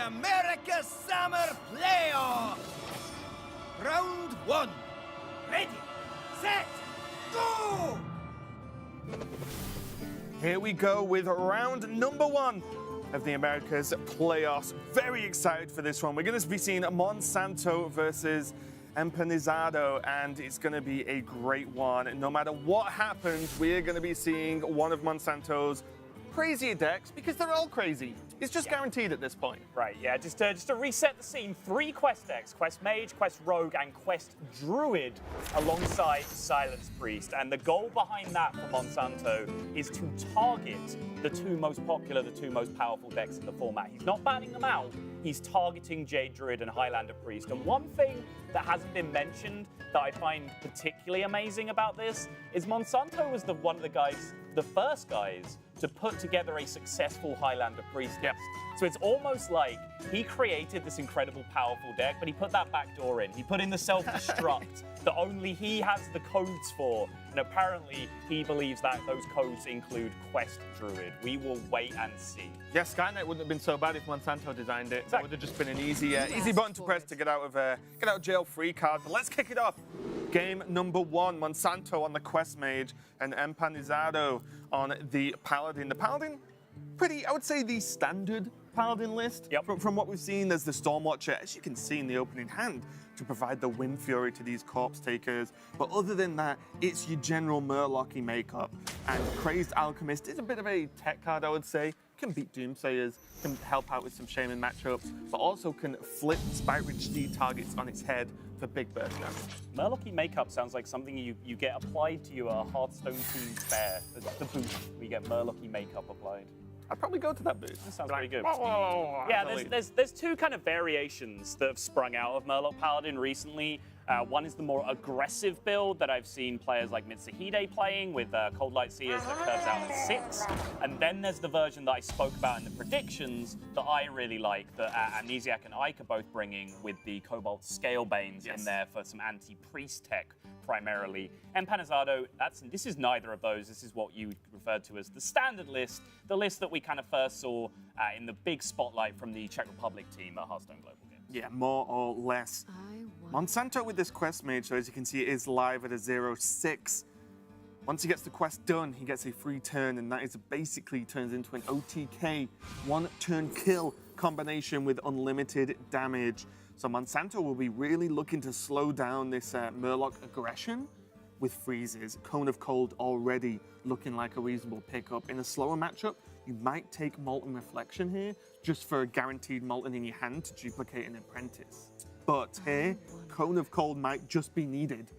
America Summer Playoff! Round 1. Ready, set, go! Here we go with round number 1 of the Americas playoffs. Very excited for this one. We're going to be seeing Monsanto versus Empanizado, and it's going to be a great one. No matter what happens, we're going to be seeing one of Monsanto's crazier decks, because they're all crazy. It's just guaranteed at this point. Right, yeah, just to reset the scene, 3 Quest decks, Quest Mage, Quest Rogue, and Quest Druid alongside Silence Priest. And the goal behind that for Monsanto is to target the 2 most popular, the 2 most powerful decks in the format. He's not banning them out, he's targeting Jade Druid and Highlander Priest. And one thing that hasn't been mentioned that I find particularly amazing about this is Monsanto was one of the first guys to put together a successful Highlander Priest list. So it's almost like he created this incredible, powerful deck, but he put that backdoor in. He put in the self-destruct that only he has the codes for. And apparently, he believes that those codes include Quest Druid. We will wait and see. Yeah, Skynet wouldn't have been so bad if Monsanto designed it. That would have just been an easy button to press to get out of jail free card. But let's kick it off. Game number 1, Monsanto on the Quest Mage and Empanizado on the Paladin. The Paladin, I would say the standard Paladin list. Yep. From what we've seen, there's the Stormwatcher, as you can see in the opening hand, to provide the Wind Fury to these Corpse Takers. But other than that, it's your general Murloc-y makeup. And Crazed Alchemist is a bit of a tech card, I would say. Can beat Doomsayers, can help out with some Shaman matchups, but also can flip Spike Ridge Steed targets on its head for big burst damage. Murloc-y makeup sounds like something you get applied to your Hearthstone themed fair. The booth where you get Murloc-y makeup applied. I'd probably go to that booth. That sounds pretty good. Yeah, there's 2 kind of variations that have sprung out of Murloc Paladin recently. One is the more aggressive build that I've seen players like Mitsuhide playing with Cold Light Seers that curves out at 6. And then there's the version that I spoke about in the predictions that I really like, that Amnesiac and Ike are both bringing with the Cobalt Scalebanes in there for some anti-priest tech primarily. Empanizado, this is neither of those. This is what you referred to as the standard list, the list that we kind of first saw in the big spotlight from the Czech Republic team at Hearthstone Global Games. Yeah, more or less. Monsanto with this Quest Mage, so as you can see, it is live at a 0-6. Once he gets the quest done, he gets a free turn, and that is basically turns into an OTK, 1-turn kill combination with unlimited damage. So Monsanto will be really looking to slow down this Murloc aggression with freezes. Cone of Cold already looking like a reasonable pickup. In a slower matchup, you might take Molten Reflection here, just for a guaranteed Molten in your hand to duplicate an Apprentice. But here, Cone of Cold might just be needed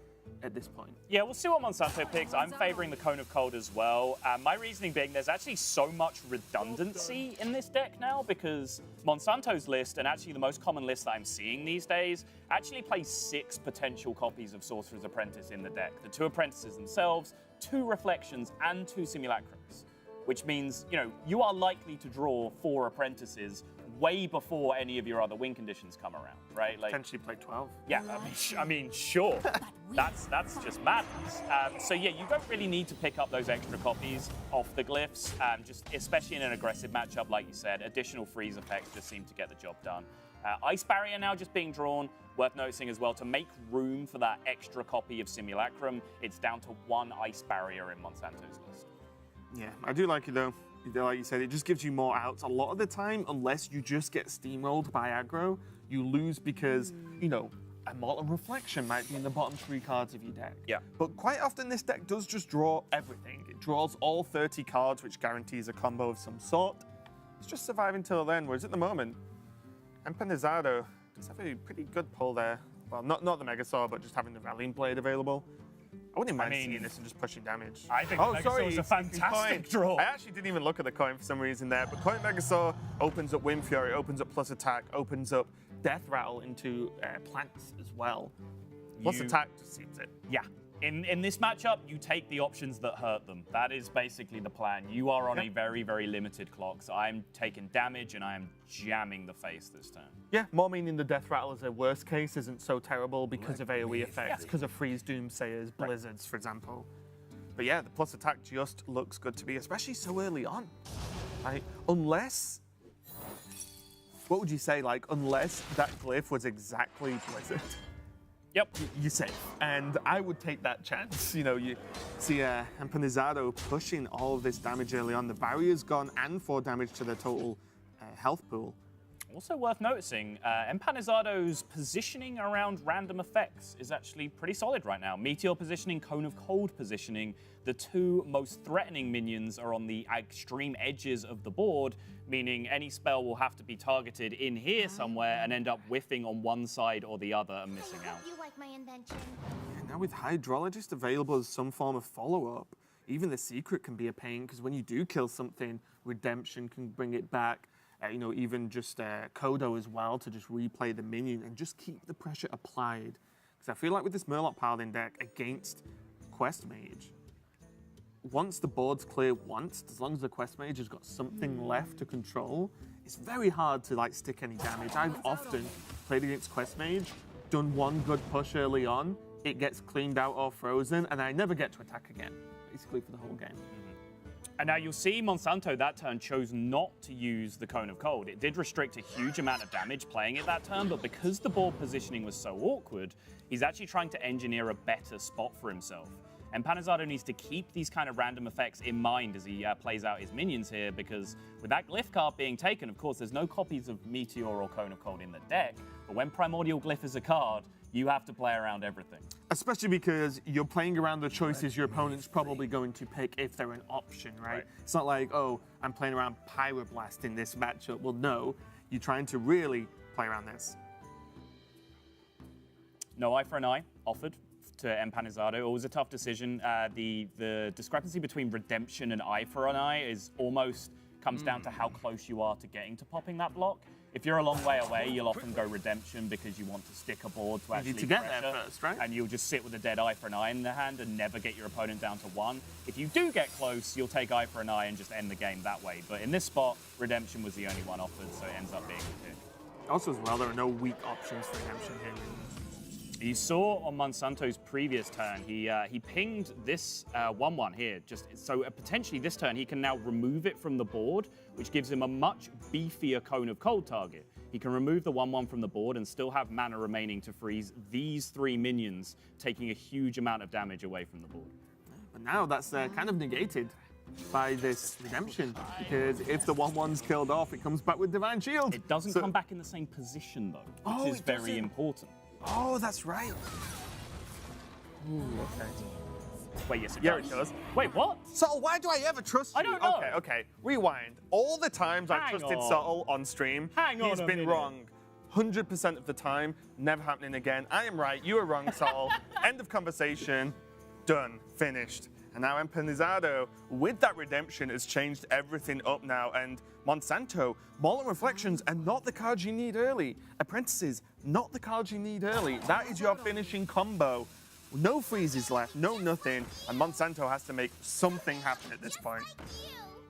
at this point. Yeah, we'll see what Monsanto picks. I'm favoring the Cone of Cold as well. My reasoning being there's actually so much redundancy in this deck now, because Monsanto's list, and actually the most common list that I'm seeing these days, actually plays 6 potential copies of Sorcerer's Apprentice in the deck. The 2 Apprentices themselves, 2 Reflections, and 2 Simulacrums. Which means, you are likely to draw 4 Apprentices way before any of your other win conditions come around, right? Like, potentially play 12. Yeah, I mean, sure. That's just madness. So yeah, you don't really need to pick up those extra copies off the glyphs, just especially in an aggressive matchup, like you said. Additional freeze effects just seem to get the job done. Ice Barrier now just being drawn. Worth noticing as well, to make room for that extra copy of Simulacrum, it's down to 1 Ice Barrier in Monsanto's list. Yeah, I do like it though. Like you said, it just gives you more outs. A lot of the time, unless you just get steamrolled by aggro, you lose because, a Molten Reflection might be in the bottom 3 cards of your deck. Yeah. But quite often this deck does just draw everything. It draws all 30 cards, which guarantees a combo of some sort. It's just surviving until then, whereas at the moment, Empanizado does have a pretty good pull there. Well, not the Megasaur, but just having the Rallying Blade available. I wouldn't mind seeing this and just pushing damage. I think Megasaur is a fantastic draw. I actually didn't even look at the coin for some reason there, but Coin Megasaur opens up Wind Fury, opens up plus attack, opens up Death Rattle into plants as well. Plus attack just seems it. Yeah. In this matchup, you take the options that hurt them. That is basically the plan. You are on a very, very limited clock, so I'm taking damage and I am jamming the face this turn. Yeah, more meaning the Death Rattle as a worst case isn't so terrible because of AoE effects, because of Freeze, Doomsayers, Blizzards, for example. But yeah, the plus attack just looks good to me, especially so early on. Unless what would you say? Like, unless that glyph was exactly Blizzard, Yep. you're safe. And I would take that chance. You know, you see Empanizado pushing all of this damage early on. The barrier's gone and 4 damage to the total health pool. Also worth noticing, Empanizado's positioning around random effects is actually pretty solid right now. Meteor positioning, Cone of Cold positioning. The 2 most threatening minions are on the extreme edges of the board, meaning any spell will have to be targeted in here somewhere and end up whiffing on one side or the other and missing out. You like my invention? And now with Hydrologist available as some form of follow-up, even the secret can be a pain, because when you do kill something, Redemption can bring it back. You know, even just Kodo as well, to just replay the minion and just keep the pressure applied. Because I feel like with this Murloc Paladin deck against Quest Mage, once the board's clear once, as long as the Quest Mage has got something left to control, it's very hard to like stick any damage. I've often played against Quest Mage, done one good push early on, it gets cleaned out or frozen, and I never get to attack again, basically for the whole game. And now you'll see Monsanto that turn chose not to use the Cone of Cold. It did restrict a huge amount of damage playing it that turn, but because the board positioning was so awkward, he's actually trying to engineer a better spot for himself. And Empanizado needs to keep these kind of random effects in mind as he plays out his minions here, because with that Glyph card being taken, of course, there's no copies of Meteor or Cone of Cold in the deck, but when Primordial Glyph is a card, you have to play around everything. Especially because you're playing around the choices your opponent's probably going to pick if they're an option, right? It's not like, oh, I'm playing around Pyroblast in this matchup. Well, no, you're trying to really play around this. No eye for an eye offered to Empanizado. It was a tough decision. The discrepancy between Redemption and eye for an eye is almost comes down to how close you are to getting to popping that block. If you're a long way away, you'll often go Redemption because you want to stick a board to actually need to get pressure, there first, right? And you'll just sit with a dead eye for an eye in the hand and never get your opponent down to 1. If you do get close, you'll take eye for an eye and just end the game that way. But in this spot, Redemption was the only one offered, so it ends up being a pick. Also as well, there are no weak options for Redemption here. You saw on Monsanto's previous turn, he pinged this 1-1 here. Just so potentially this turn he can now remove it from the board, which gives him a much beefier Cone of Cold target. He can remove the 1-1 from the board and still have mana remaining to freeze these 3 minions, taking a huge amount of damage away from the board. But now that's kind of negated by this Redemption, because if the 1-1's killed off, it comes back with Divine Shield. It doesn't come back in the same position though, which is very important. Oh, that's right. Ooh, okay. Wait, yes, it Yeah, does. it does. Wait, what? Subtle, why do I ever trust you? I don't know. Okay. Rewind. All the times I've Hang trusted on. Subtle on stream, Hang on he's a been minute. wrong. 100% of the time, never happening again. I am right, you are wrong, Subtle. End of conversation. Done. Finished. And now Empanizado, with that Redemption, has changed everything up now. And Monsanto, Maul and Reflections are not the cards you need early. Apprentices, not the cards you need early. That is your finishing combo. No freezes left, no nothing. And Monsanto has to make something happen at this point.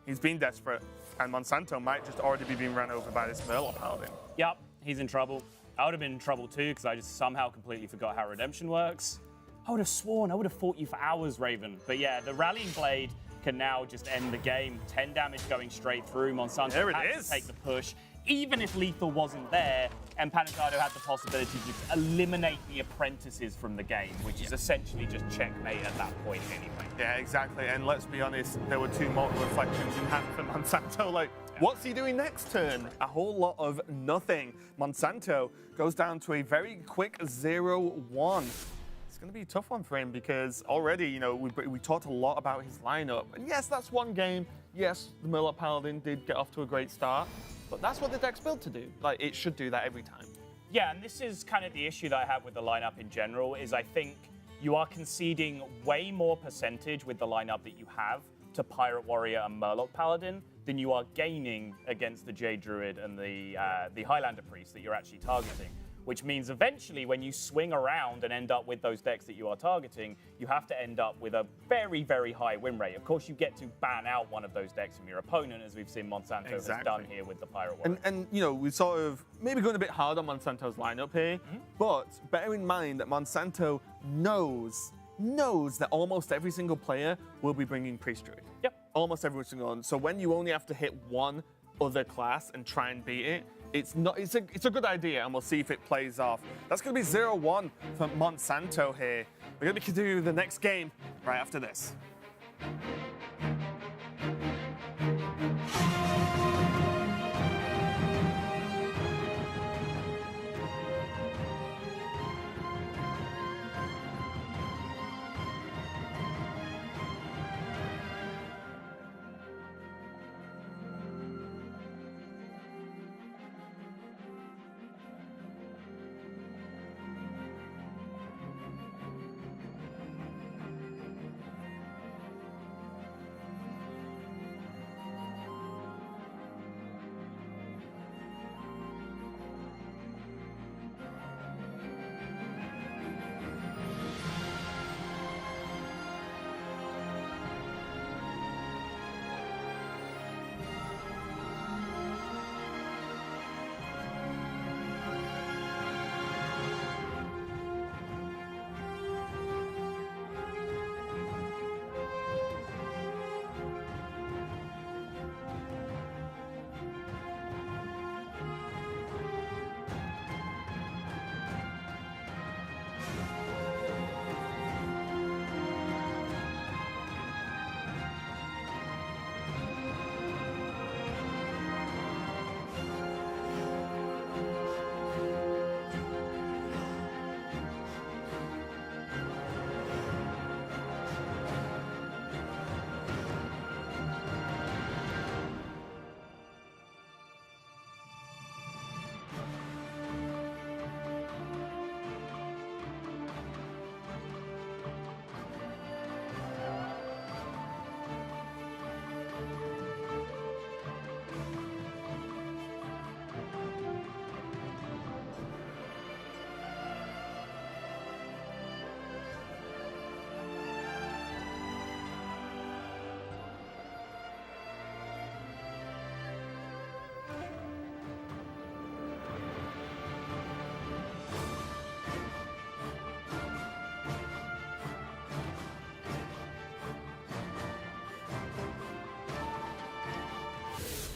He's been desperate. And Monsanto might just already be being run over by this Murloc Paladin. Yep, he's in trouble. I would have been in trouble too, because I just somehow completely forgot how Redemption works. I would have sworn, I would have fought you for hours, Raven. But yeah, the Rallying Blade can now just end the game. 10 damage going straight through. Monsanto There it had is. to take the push. Even if Lethal wasn't there, Empanizado had the possibility to just eliminate the apprentices from the game, which is essentially just checkmate at that point anyway. Yeah, exactly. And let's be honest, there were 2 Mortal Reflections in hand for Monsanto. Like, what's he doing next turn? A whole lot of nothing. Monsanto goes down to a very quick 0-1. It's going to be a tough one for him because already, you know, we talked a lot about his lineup. And yes, that's one game. Yes, the Murloc Paladin did get off to a great start, but that's what the deck's built to do. Like, it should do that every time. Yeah, and this is kind of the issue that I have with the lineup in general, is I think you are conceding way more percentage with the lineup that you have to Pirate Warrior and Murloc Paladin than you are gaining against the Jade Druid and the Highlander Priest that you're actually targeting. Which means eventually when you swing around and end up with those decks that you are targeting, you have to end up with a very, very high win rate. Of course, you get to ban out one of those decks from your opponent, as we've seen Monsanto has done here with the Pirate Warrior. And you know, we sort of maybe going a bit hard on Monsanto's lineup here, but bear in mind that Monsanto knows that almost every single player will be bringing Priest Druid. Yep. Almost every single one. So when you only have to hit one other class and try and beat it, it's not. It's a good idea, and we'll see if it plays off. That's going to be 0-1 for Monsanto here. We're going to be continuing the next game right after this.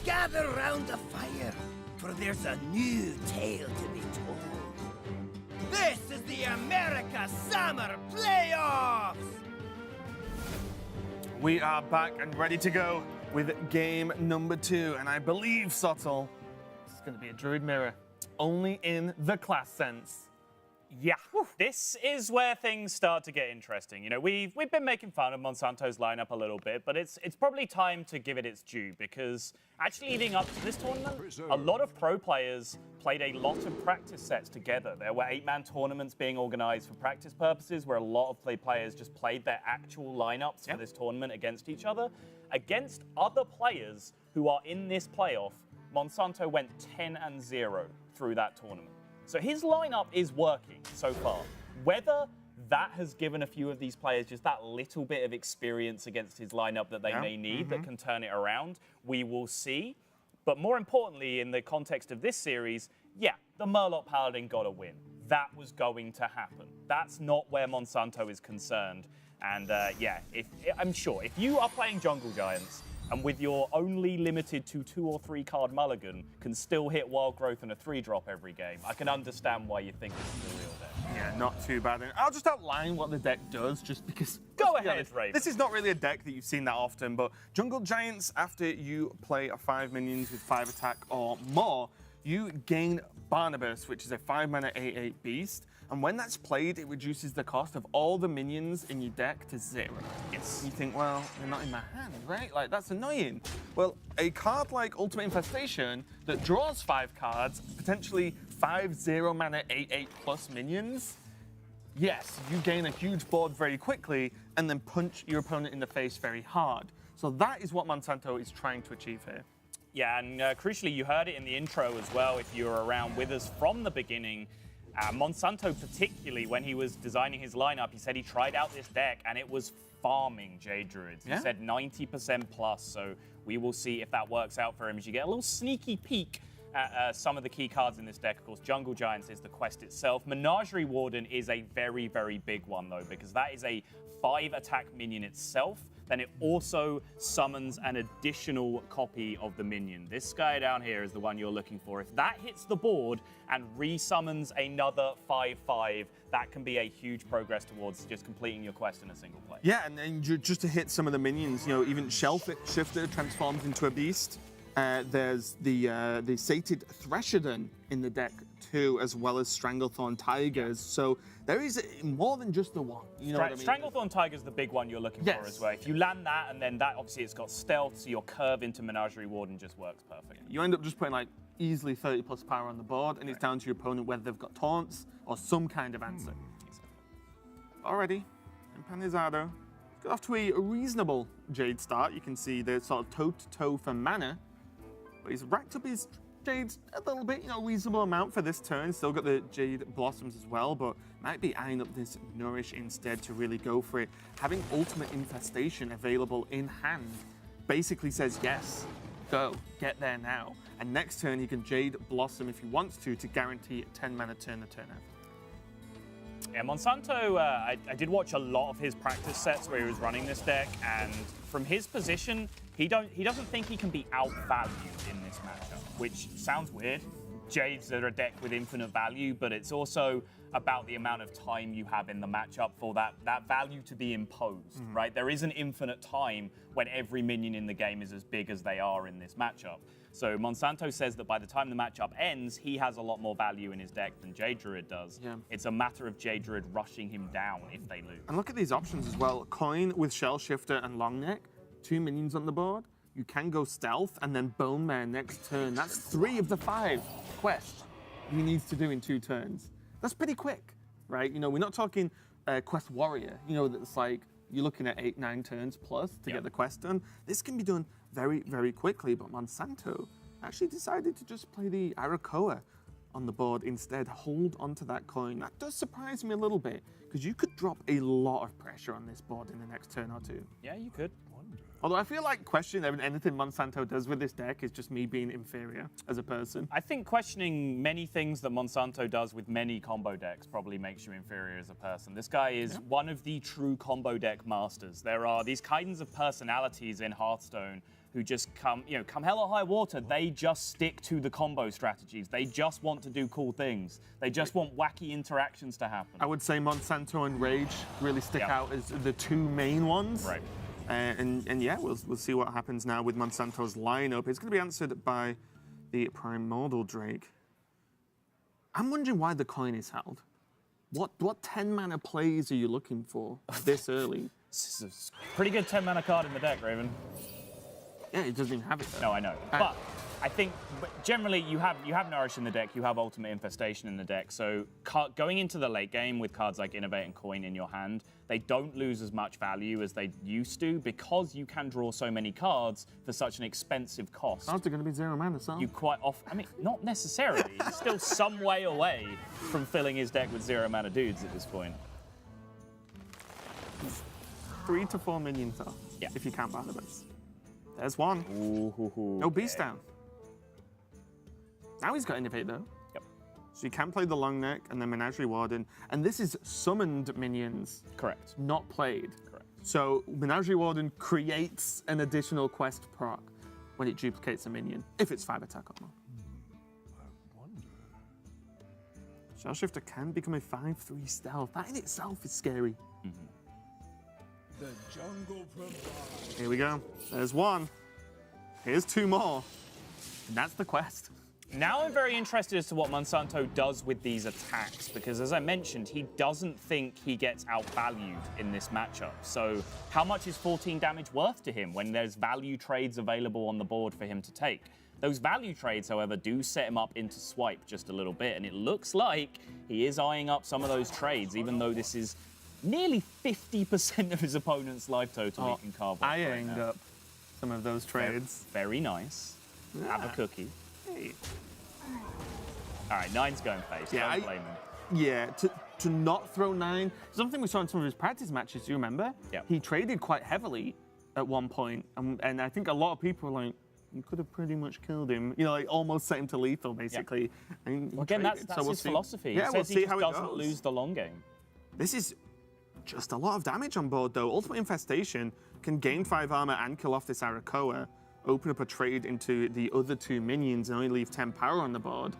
Gather round the fire, for there's a new tale to be told. This is the America Summer Playoffs! We are back and ready to go with game number 2, and I believe, Sottle, this is going to be a Druid Mirror, only in the class sense. Yeah, this is where things start to get interesting. You know, we've been making fun of Monsanto's lineup a little bit, but it's probably time to give it its due, because actually leading up to this tournament, a lot of pro players played a lot of practice sets together. There were 8-man tournaments being organized for practice purposes, where a lot of players just played their actual lineups for this tournament against each other. Against other players who are in this playoff, Monsanto went 10-0 through that tournament. So his lineup is working so far. Whether that has given a few of these players just that little bit of experience against his lineup that they may need that can turn it around, we will see. But more importantly, in the context of this series, yeah, the Murloc Paladin got a win. That was going to happen. That's not where Monsanto is concerned. And yeah, I'm sure if you are playing Jungle Giants, and with your only limited to 2 or 3 card mulligan, can still hit Wild Growth and a 3-drop every game, I can understand why you think this is the real deck. Yeah, not too bad. And I'll just outline what the deck does, just because... Go ahead, Raven. This is not really a deck that you've seen that often, but Jungle Giants, after you play 5 minions with 5 attack or more, you gain Barnabas, which is a 5-mana 8/8 beast. And when that's played, it reduces the cost of all the minions in your deck to 0. Yes. You think, well, they're not in my hand, right? Like, that's annoying. Well, a card like Ultimate Infestation that draws 5 cards, potentially 5 0-mana 8/8 plus minions, yes, you gain a huge board very quickly and then punch your opponent in the face very hard. So that is what Monsanto is trying to achieve here. Yeah, and crucially, you heard it in the intro as well, if you were around with us from the beginning. Monsanto, particularly, when he was designing his lineup, he said he tried out this deck and it was farming Jade Druids. He said 90% plus, so we will see if that works out for him as you get a little sneaky peek at some of the key cards in this deck. Of course, Jungle Giants is the quest itself. Menagerie Warden is a very, very big one, though, because that is a 5 attack minion itself then it also summons an additional copy of the minion. This guy down here is the one you're looking for. If that hits the board and resummons another 5/5, that can be a huge progress towards just completing your quest in a single play. Yeah, and then just to hit some of the minions, even Shellshifter transforms into a beast. There's the Sated Threshodon in the deck too, as well as Stranglethorn Tigers. So there is more than just the one. You know what I mean? Stranglethorn Tiger's the big one you're looking for as well. If you land that, and then that, obviously it's got stealth, so your curve into Menagerie Warden just works perfect. You end up just putting like easily 30 plus power on the board, and it's down to your opponent whether they've got taunts or some kind of answer. Already, Empanizado got off to a reasonable Jade start. You can see the sort of toe-to-toe for mana, but he's racked up his Jades a little bit, reasonable amount for this turn. Still got the Jade Blossoms as well, but might be eyeing up this Nourish instead to really go for it. Having Ultimate Infestation available in hand basically says yes, go, get there now. And next turn he can Jade Blossom if he wants to guarantee a 10 mana turn the turn after. Yeah, Monsanto, I did watch a lot of his practice sets where he was running this deck, and from his position, he doesn't think he can be outvalued in this matchup, which sounds weird. Jades are a deck with infinite value, but it's also about the amount of time you have in the matchup for that value to be imposed, right? There is an infinite time when every minion in the game is as big as they are in this matchup. So Monsanto says that by the time the matchup ends, he has a lot more value in his deck than Jade Druid does. Yeah. It's a matter of Jade Druid rushing him down if they lose. And look at these options as well. Coin with Shellshifter and Longneck, 2 minions on the board. You can go Stealth and then Bone Mare next turn. That's 3 of the 5 quests he needs to do in 2 turns. That's pretty quick, right? We're not talking Quest Warrior, that's like you're looking at 8-9 turns plus to get the quest done. This can be done very, very quickly, but Monsanto actually decided to just play the Arakoa on the board instead. Hold onto that coin. That does surprise me a little bit, because you could drop a lot of pressure on this board in the next turn or 2. Yeah, you could. Although I feel like questioning anything Monsanto does with this deck is just me being inferior as a person. I think questioning many things that Monsanto does with many combo decks probably makes you inferior as a person. This guy is one of the true combo deck masters. There are these kinds of personalities in Hearthstone who just come hell or high water, they just stick to the combo strategies. They just want to do cool things. They just want wacky interactions to happen. I would say Monsanto and Rage really stick out as the 2 main ones. Right. And yeah, we'll see what happens now with Monsanto's lineup. It's going to be answered by the Primordial Drake. I'm wondering why the coin is held. What 10 mana plays are you looking for this early? This is a pretty good 10 mana card in the deck, Raven. Yeah, it doesn't even have it though. No, I know. But I think generally you have Nourish in the deck, you have Ultimate Infestation in the deck, so going into the late game with cards like Innovate and Coin in your hand, they don't lose as much value as they used to because you can draw so many cards for such an expensive cost. Cards are going to be 0 mana, so. You quite often, I mean, not necessarily. He's still some way away from filling his deck with 0 mana dudes at this point. 3 to 4 minions though, if you count Barnabas. There's one. No Beast down. Now he's got Innovate though. Yep. So you can play the Long Neck and the Menagerie Warden. And this is summoned minions. Correct. Not played. Correct. So Menagerie Warden creates an additional quest proc when it duplicates a minion, if it's 5 attack or more. Shellshifter can become a 5/3 stealth. That in itself is scary. The jungle provides. Here we go. There's one. Here's 2 more. And that's the quest. Now I'm very interested as to what Monsanto does with these attacks, because as I mentioned, he doesn't think he gets outvalued in this matchup. So how much is 14 damage worth to him when there's value trades available on the board for him to take? Those value trades, however, do set him up into swipe just a little bit, and it looks like he is eyeing up some of those trades, even though this is nearly 50% of his opponent's life total he can carve off. Eyeing up some of those trades. Very nice. Have a cookie. Hey. All right, 9's going face. Don't blame him. Yeah, to not throw 9. Something we saw in some of his practice matches, do you remember? Yeah. He traded quite heavily at one point, and I think a lot of people were like, you could have pretty much killed him. Like almost set him to lethal, basically. Well, again, that's his philosophy. Yeah, he says he just doesn't lose the long game. This is just a lot of damage on board, though. Ultimate Infestation can gain 5 armor and kill off this Arakoa, open up a trade into the other 2 minions, and only leave 10 power on the board.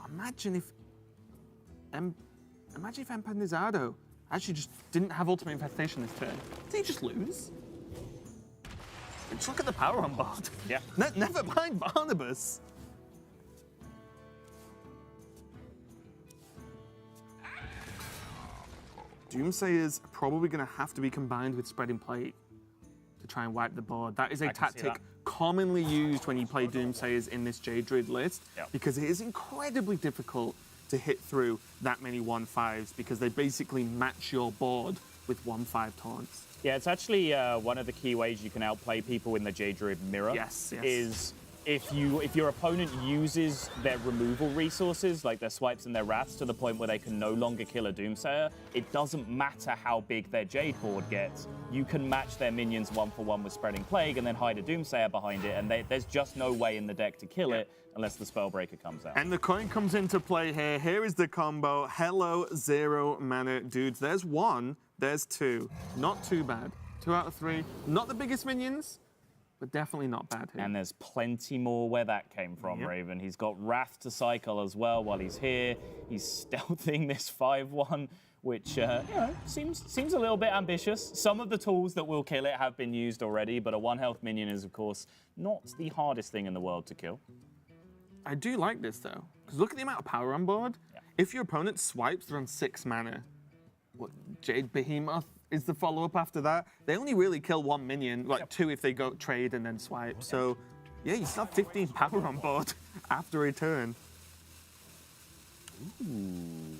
Imagine if Empanizado actually just didn't have Ultimate Infestation this turn. Did he just lose? Just look at the power on board. Yeah. Never mind Barnabas. Doomsayer's probably going to have to be combined with Spreading Plague to try and wipe the board. That is a tactic commonly used when you play Doomsayers in this Jade Druid list, because it is incredibly difficult to hit through that many 1/5s because they basically match your board with 1/5 taunts. Yeah, it's actually one of the key ways you can outplay people in the Jade Druid mirror. Yes. Is if your opponent uses their removal resources, like their swipes and their wraths, to the point where they can no longer kill a Doomsayer, it doesn't matter how big their Jade board gets. You can match their minions 1-for-1 with Spreading Plague and then hide a Doomsayer behind it, and there's just no way in the deck to kill it unless the Spellbreaker comes out. And the coin comes into play here. Here is the combo. Hello, 0 mana dudes. There's 1, there's 2. Not too bad. 2 out of 3. Not the biggest minions, but definitely not bad here. And there's plenty more where that came from, Raven. He's got Wrath to cycle as well while he's here. He's stealthing this 5/1, which seems a little bit ambitious. Some of the tools that will kill it have been used already, but a 1 health minion is, of course, not the hardest thing in the world to kill. I do like this, though, because look at the amount of power on board. Yeah. If your opponent swipes, they're on 6 mana. What, Jade Behemoth is the follow-up after that? They only really kill 1 minion, like 2 if they go trade and then swipe. So, yeah, you still have 15 power on board after a turn. Ooh.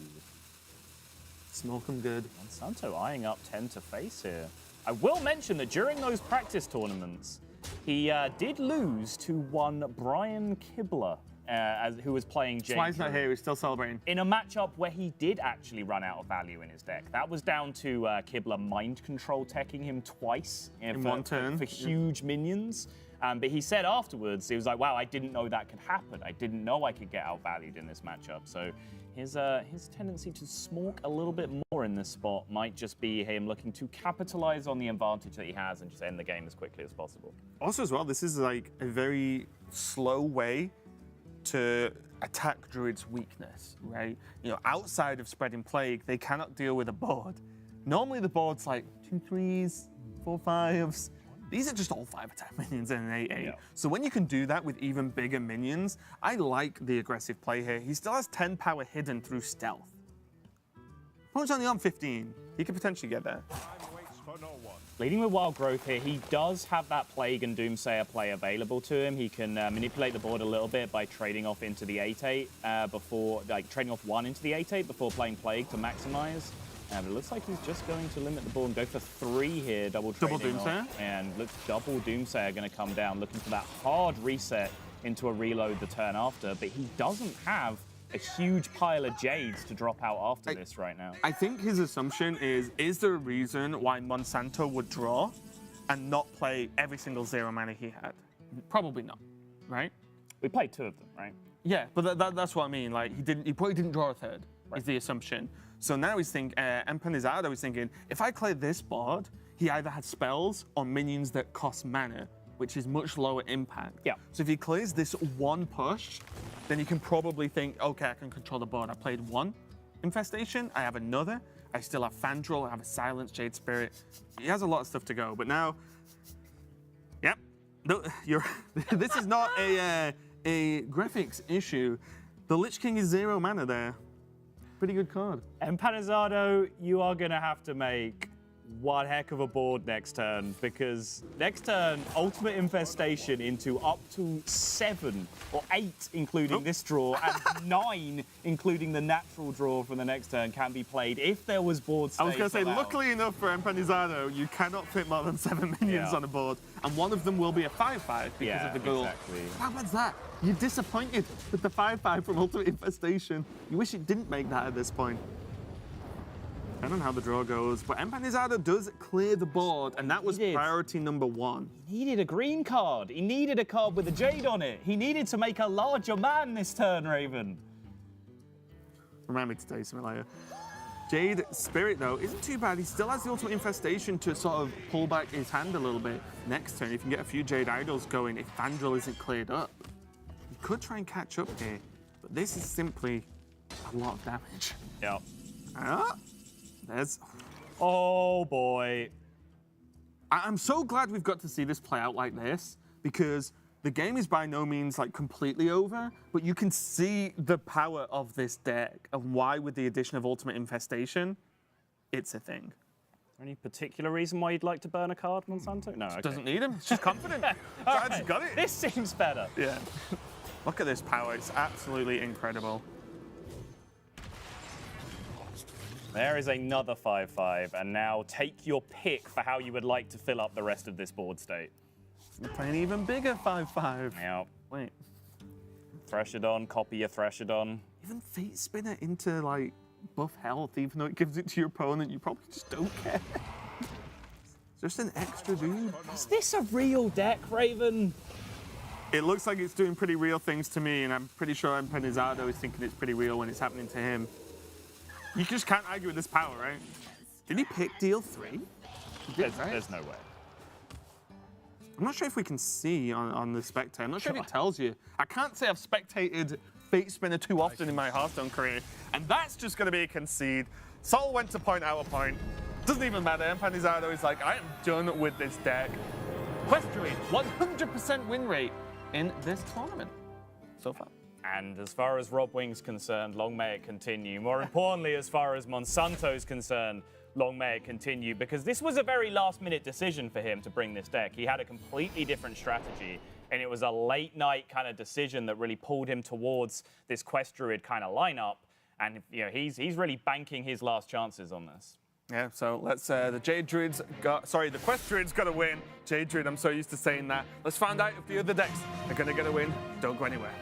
Smoke them good. Monsanto eyeing up 10 to face here. I will mention that during those practice tournaments, he did lose to one Brian Kibler, who was playing Jade. That's why he's not here, he's still celebrating. In a matchup where he did actually run out of value in his deck. That was down to Kibler mind control teching him twice in one turn for huge minions. But he said afterwards, he was like, wow, I didn't know that could happen. I didn't know I could get outvalued in this matchup. So his tendency to smork a little bit more in this spot might just be him looking to capitalize on the advantage that he has and just end the game as quickly as possible. Also as well, this is like a very slow way to attack Druid's weakness, right? You know, outside of Spreading Plague, they cannot deal with a board. Normally the board's like 2 3s, 4 5s. These are just all 5 attack minions and an 8/8. Yeah. So when you can do that with even bigger minions, I like the aggressive play here. He still has 10 power hidden through stealth. Opponent's only on 15. He could potentially get there. Leading with Wild Growth here, he does have that Plague and Doomsayer play available to him. He can manipulate the board a little bit by trading off into the 8/8 trading off 1 into the 8/8 before playing Plague to maximize. But it looks like he's just going to limit the board and go for 3 here, double Doomsayer. And looks double Doomsayer going to come down, looking for that hard reset into a reload the turn after. But he doesn't have a huge pile of Jades to drop out after this right now. I think his assumption is there a reason why Monsanto would draw and not play every single 0 mana he had? Probably not, right? We played 2 of them, right? Yeah, but that's what I mean. Like he probably didn't draw a 3rd, is the assumption. So now he's thinking, Empanizado is thinking, if I clear this board, he either had spells or minions that cost mana, which is much lower impact. Yeah. So if he clears this 1 push, then you can probably think, okay, I can control the board. I played 1 Infestation, I have another, I still have Fandral, I have a Silence, Jade Spirit. He has a lot of stuff to go, but now, yep, no, this is not a graphics issue. The Lich King is 0 mana there. Pretty good card. Empanizado, you are going to have to make one heck of a board next turn, because next turn, Ultimate Infestation into up to 7 or 8, including this draw, and 9, including the natural draw for the next turn, can be played if there was board space. I was going to say, allowed. luckily enough for Empanizado, you cannot fit more than 7 minions on a board, and one of them will be a 5/5 because of the goal. Exactly. How bad's that? You're disappointed with the 5/5 from Ultimate Infestation. You wish it didn't make that at this point. I don't know how the draw goes, but Empanizado does clear the board, and that was priority number 1. He needed a green card. He needed a card with a Jade on it. He needed to make a larger man this turn, Raven. Remind me to tell you something later. Jade Spirit, though, isn't too bad. He still has the ultimate infestation to sort of pull back his hand a little bit next turn. If you can get a few Jade Idols going, if Vandal isn't cleared up, he could try and catch up here. But this is simply a lot of damage. Yeah. There's... Oh, boy. I'm so glad we've got to see this play out like this, because the game is by no means like completely over, but you can see the power of this deck and why, with the addition of Ultimate Infestation, it's a thing. Any particular reason why you'd like to burn a card, Monsanto? No, okay. Doesn't need him. It's just confident. Right. Got it. This seems better. Yeah. Look at this power. It's absolutely incredible. There is another 5/5, and now take your pick for how you would like to fill up the rest of this board state. We're playing even bigger 5/5. Yeah. Wait. Threshadon, copy your Threshadon. Even Fate Spinner into like buff health, even though it gives it to your opponent, you probably just don't care. It's just an extra dude. Is this a real deck, Raven? It looks like it's doing pretty real things to me, and I'm pretty sure Empanizado is thinking it's pretty real when it's happening to him. You just can't argue with this power, right? Did he pick deal 3? There's no way. I'm not sure if we can see on the spectator. I'm not sure if it tells you. I can't say I've spectated Fate Spinner too often in my Hearthstone career, and that's just going to be a concede. Sol went to point out a point. Doesn't even matter. Empanizado is like, I am done with this deck. Quest Druid, 100% win rate in this tournament so far. And as far as Rob Wing's concerned, long may it continue. More importantly, as far as Monsanto's concerned, long may it continue, because this was a very last-minute decision for him to bring this deck. He had a completely different strategy, and it was a late-night kind of decision that really pulled him towards this Quest Druid kind of lineup. And you know, he's really banking his last chances on this. Yeah, so let's, the Quest Druid's got to win. Jade Druid, I'm so used to saying that. Let's find out if the other decks are going to get a win. Don't go anywhere.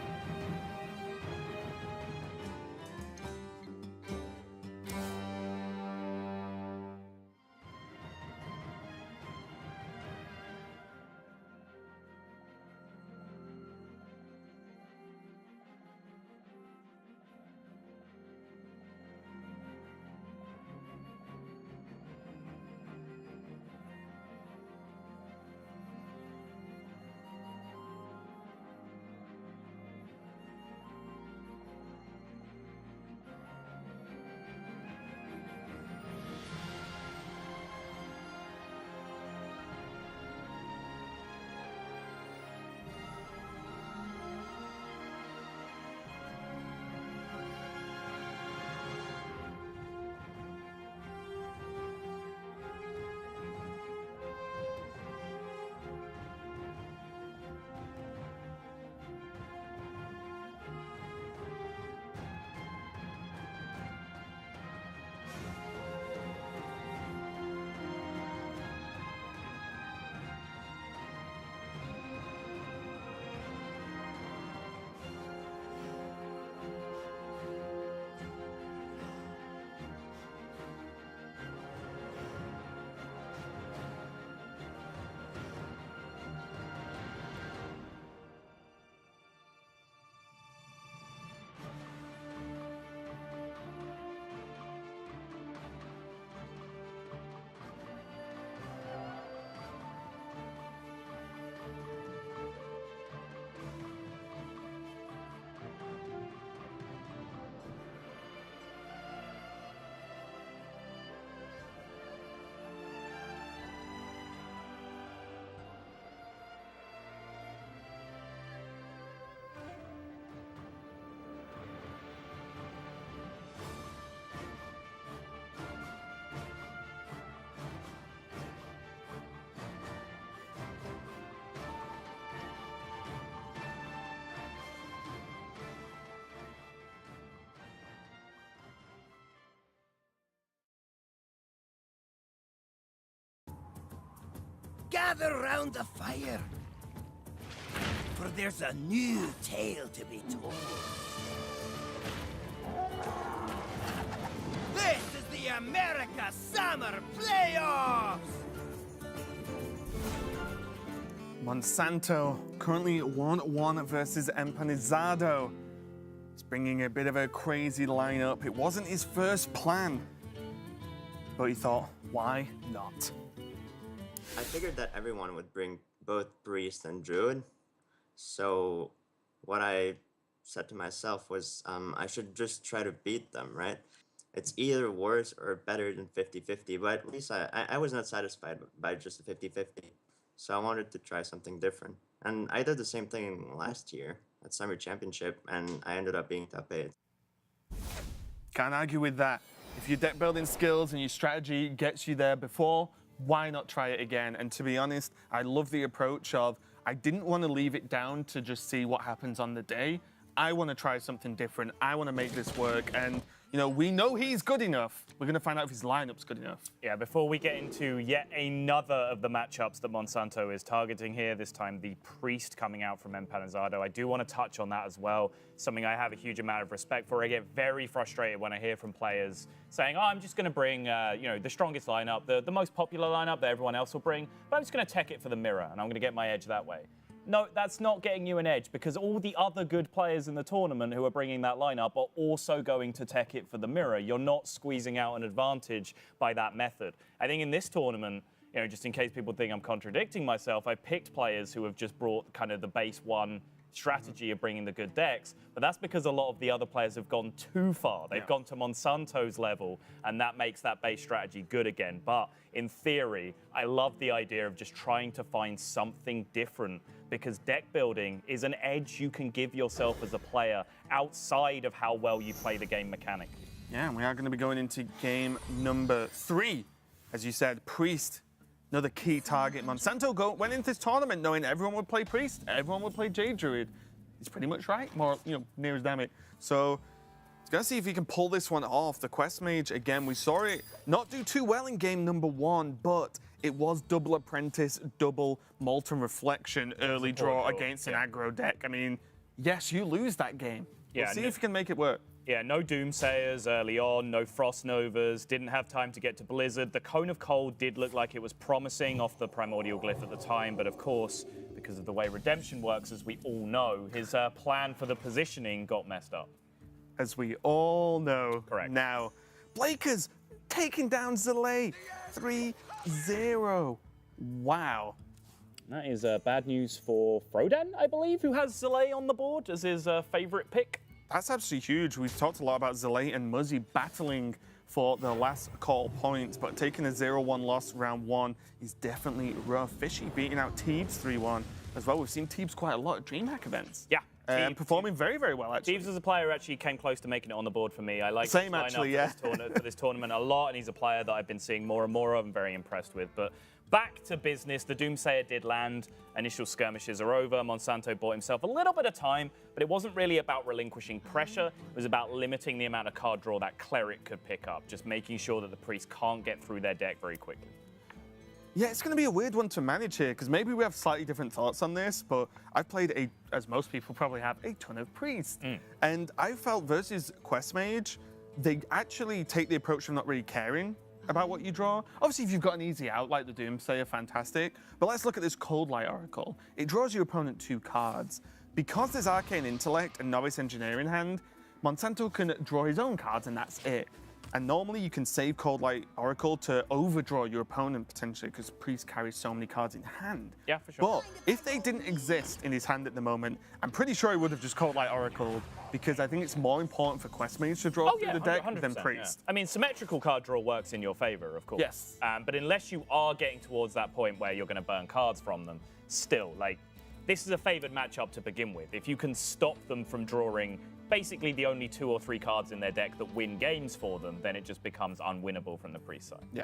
Gather round the fire, for there's a new tale to be told. This is the America Summer Playoffs! Monsanto currently 1-1 versus Empanizado. He's bringing a bit of a crazy lineup. It wasn't his first plan. but he thought, why not? I figured that everyone would bring both Priest and Druid. So what I said to myself was I should just try to beat them, right? It's either worse or better than 50-50, but at least I was not satisfied by just a 50-50. So I wanted to try something different. And I did the same thing last year at Summer Championship, and I ended up being top 8. Can't argue with that. If your deck building skills and your strategy gets you there before, why not try it again? And to be honest, I love the approach of, I didn't want to leave it down to just see what happens on the day. I want to try something different. I want to make this work. And, you know, we know he's good enough. We're going to find out if his lineup's good enough. Yeah, before we get into yet another of the matchups that Monsanto is targeting here, this time the Priest coming out from Empanizado, I do want to touch on that as well. Something I have a huge amount of respect for. I get very frustrated when I hear from players saying, oh, I'm just going to bring, you know, the strongest lineup, the most popular lineup that everyone else will bring, but I'm just going to tech it for the mirror, and I'm going to get my edge that way. No, that's not getting you an edge, because all the other good players in the tournament who are bringing that lineup are also going to tech it for the mirror. You're not squeezing out an advantage by that method. I think in this tournament, you know, just in case people think I'm contradicting myself, I picked players who have just brought kind of the base one strategy of bringing the good decks, but that's because a lot of the other players have gone too far. They've gone to Monsanto's level, and that makes that base strategy good again. But in theory, I love the idea of just trying to find something different, because deck building is an edge you can give yourself as a player outside of how well you play the game mechanically. Yeah, and we are going to be going into game number 3. As you said, Priest, another key target. Monsanto went into this tournament knowing everyone would play Priest, everyone would play Jade Druid. He's pretty much right, more, you know, near as damn it. So he's going to see if he can pull this one off. The Quest Mage, again, we saw it not do too well in game number 1, but it was double Apprentice, double Molten Reflection early draw against an aggro deck. I mean, yes, you lose that game. We'll see if you can make it work. Yeah, no Doomsayers early on, no Frost Novas, didn't have time to get to Blizzard. The Cone of Cold did look like it was promising off the Primordial Glyph at the time, but of course, because of the way Redemption works, as we all know, his plan for the positioning got messed up. As we all know. Correct. Now, Blakers taking down Zalay 3-0. Wow. That is bad news for Frodan, I believe, who has Zalay on the board as his favorite pick. That's absolutely huge. We've talked a lot about Zalay and Muzzy battling for the last call points, but taking a 0-1 loss round 1 is definitely rough. Fishy beating out Teebs 3-1 as well. We've seen Teebs quite a lot at DreamHack events. Yeah. Performing very, very well, actually. Teebs as a player actually came close to making it on the board for me. I like Same, actually, yeah. For this tournament a lot, and he's a player that I've been seeing more and more of. I'm very impressed with. But back to business. The Doomsayer did land. Initial skirmishes are over. Monsanto bought himself a little bit of time, but it wasn't really about relinquishing pressure. It was about limiting the amount of card draw that Cleric could pick up, just making sure that the Priest can't get through their deck very quickly. Yeah, it's going to be a weird one to manage here, because maybe we have slightly different thoughts on this, but I've played, as most people probably have, a ton of Priest. And I felt versus Quest Mage, they actually take the approach of not really caring about what you draw. Obviously, if you've got an easy out, like the Doomsayer, fantastic. But let's look at this Cold Light Oracle. It draws your opponent 2 cards. Because there's Arcane Intellect and Novice Engineer in hand, Monsanto can draw his own cards, and that's it. And normally you can save Cold Light Oracle to overdraw your opponent potentially, because Priest carries so many cards in hand. Yeah, for sure. But if they didn't exist in his hand at the moment, I'm pretty sure he would have just Cold Light Oracle, because I think it's more important for Quest Mage to draw through the deck than Priest. Yeah. I mean, symmetrical card draw works in your favor, of course. Yes. But unless you are getting towards that point where you're going to burn cards from them, still, like, this is a favored matchup to begin with. If you can stop them from drawing basically the only 2 or 3 cards in their deck that win games for them, then it just becomes unwinnable from the Priest side. Yeah.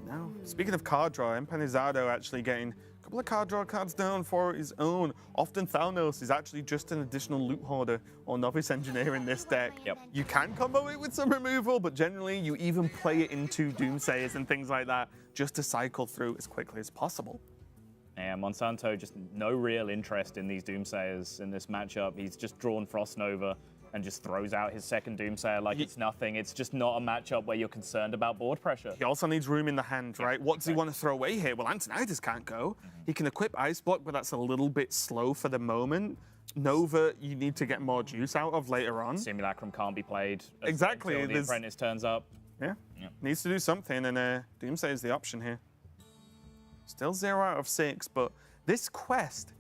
Now, speaking of card draw, Empanizado actually getting a couple of card draw cards down for his own. Often Thalnos is actually just an additional loot hoarder or Novice Engineer in this deck. Yep. You can combo it with some removal, but generally you even play it into Doomsayers and things like that just to cycle through as quickly as possible. And Monsanto, just no real interest in these Doomsayers in this matchup. He's just drawn Frost Nova and just throws out his second Doomsayer like it's nothing. It's just not a matchup where you're concerned about board pressure. He also needs room in the hand, right? What does he want to throw away here? Well, Antonidas can't go. He can equip Ice Block, but that's a little bit slow for the moment. Nova, you need to get more juice out of later on. Simulacrum can't be played exactly. until the Apprentice turns up. Yeah. Needs to do something, and Doomsday is the option here. Still 0 out of 6, but this quest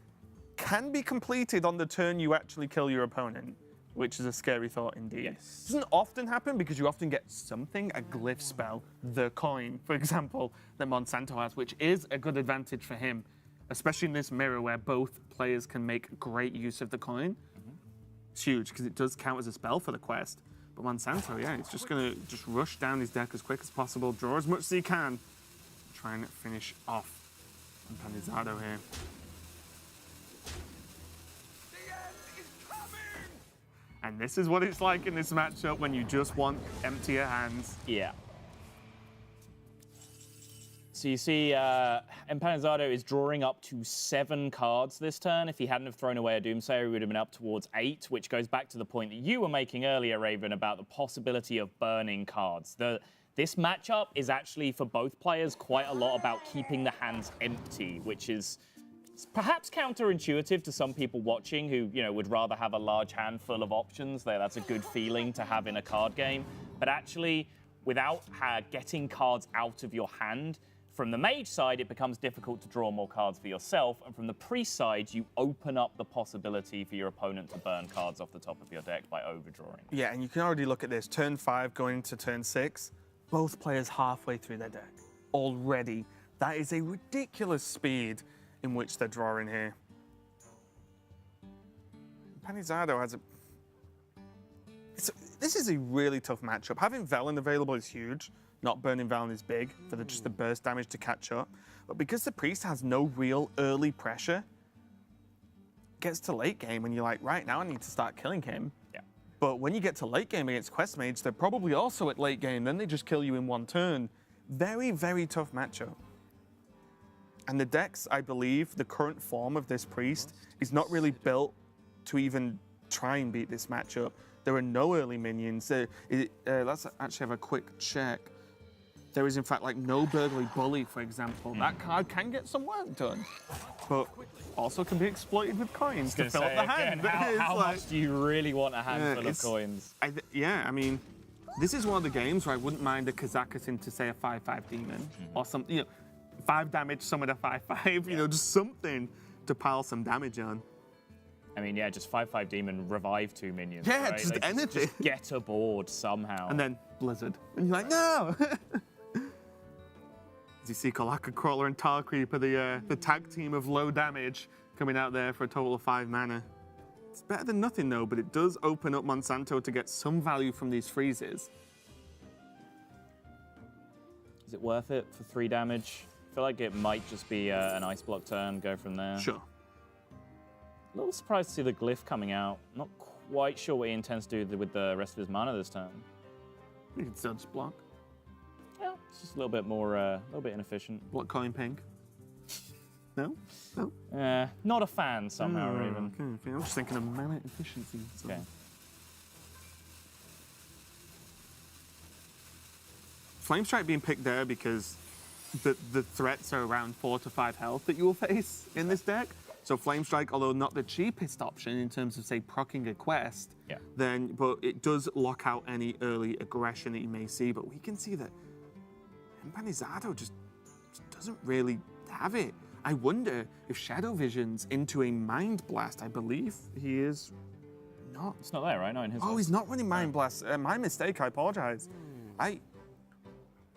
can be completed on the turn you actually kill your opponent, which is a scary thought indeed. Yes. Doesn't often happen because you often get something, a glyph spell, the coin, for example, that Monsanto has, which is a good advantage for him, especially in this mirror where both players can make great use of the coin. It's huge because it does count as a spell for the quest. But Monsanto, yeah, he's just going to just rush down his deck as quick as possible, draw as much as he can, try and finish off Empanizado here. And this is what it's like in this matchup when you just want emptier hands. Yeah. So you see Empanizado is drawing up to 7 cards this turn. If he hadn't have thrown away a Doomsayer, he would have been up towards 8, which goes back to the point that you were making earlier, Raven, about the possibility of burning cards. This matchup is actually, for both players, quite a lot about keeping the hands empty, which is perhaps counterintuitive to some people watching who, would rather have a large hand full of options. That's a good feeling to have in a card game. But actually, without getting cards out of your hand, from the mage side, it becomes difficult to draw more cards for yourself, and from the priest side, you open up the possibility for your opponent to burn cards off the top of your deck by overdrawing. Yeah, and you can already look at this. Turn 5 going into turn 6, both players halfway through their deck already. That is a ridiculous speed in which they're drawing here. Empanizado has a... This is a really tough matchup. Having Velen available is huge. Not burning Velen is big for just the burst damage to catch up. But because the priest has no real early pressure, it gets to late game and you're like, right, now I need to start killing him. Yeah. But when you get to late game against Quest Mage, they're probably also at late game. Then they just kill you in one turn. Very, very tough matchup. And the decks, I believe, the current form of this priest is not really built to even try and beat this matchup. There are no early minions. Let's actually have a quick check. There is, in fact, like no Burglary Bully, for example. That card can get some work done, but also can be exploited with coins to fill up the hand. How much do you really want a handful of coins? I mean, this is one of the games where I wouldn't mind a Kazakus into, say, a 5/5 demon or something. 5 damage, summon a 5/5. Just something to pile some damage on. I mean, yeah, just 5/5 demon, revive 2 minions. Yeah, right? just anything. Just get aboard somehow. And then Blizzard. And you're like, no! As you see Kalaka Crawler and Tar Creeper, the tag team of low damage, coming out there for a total of 5 mana. It's better than nothing, though, but it does open up Monsanto to get some value from these freezes. Is it worth it for 3 damage? I feel like it might just be an Ice Block turn, go from there. Sure. A little surprised to see the Glyph coming out. Not quite sure what he intends to do with the rest of his mana this turn. You can still just block. Yeah, it's just a little bit more, a little bit inefficient. Block coin pink. No? No? Not a fan somehow, Raven. Okay. I'm just thinking of mana efficiency. So. Okay. Flame Strike being picked there because the threats are around 4 to 5 health that you will face in this deck. So Flame Strike, although not the cheapest option in terms of, say, proccing a quest, but it does lock out any early aggression that you may see. But we can see that Empanizado just doesn't really have it. I wonder if Shadow Vision's into a Mind Blast. I believe he is not. It's not there, right? Not in his. Oh, he's not running Mind Blast. My mistake. I apologize.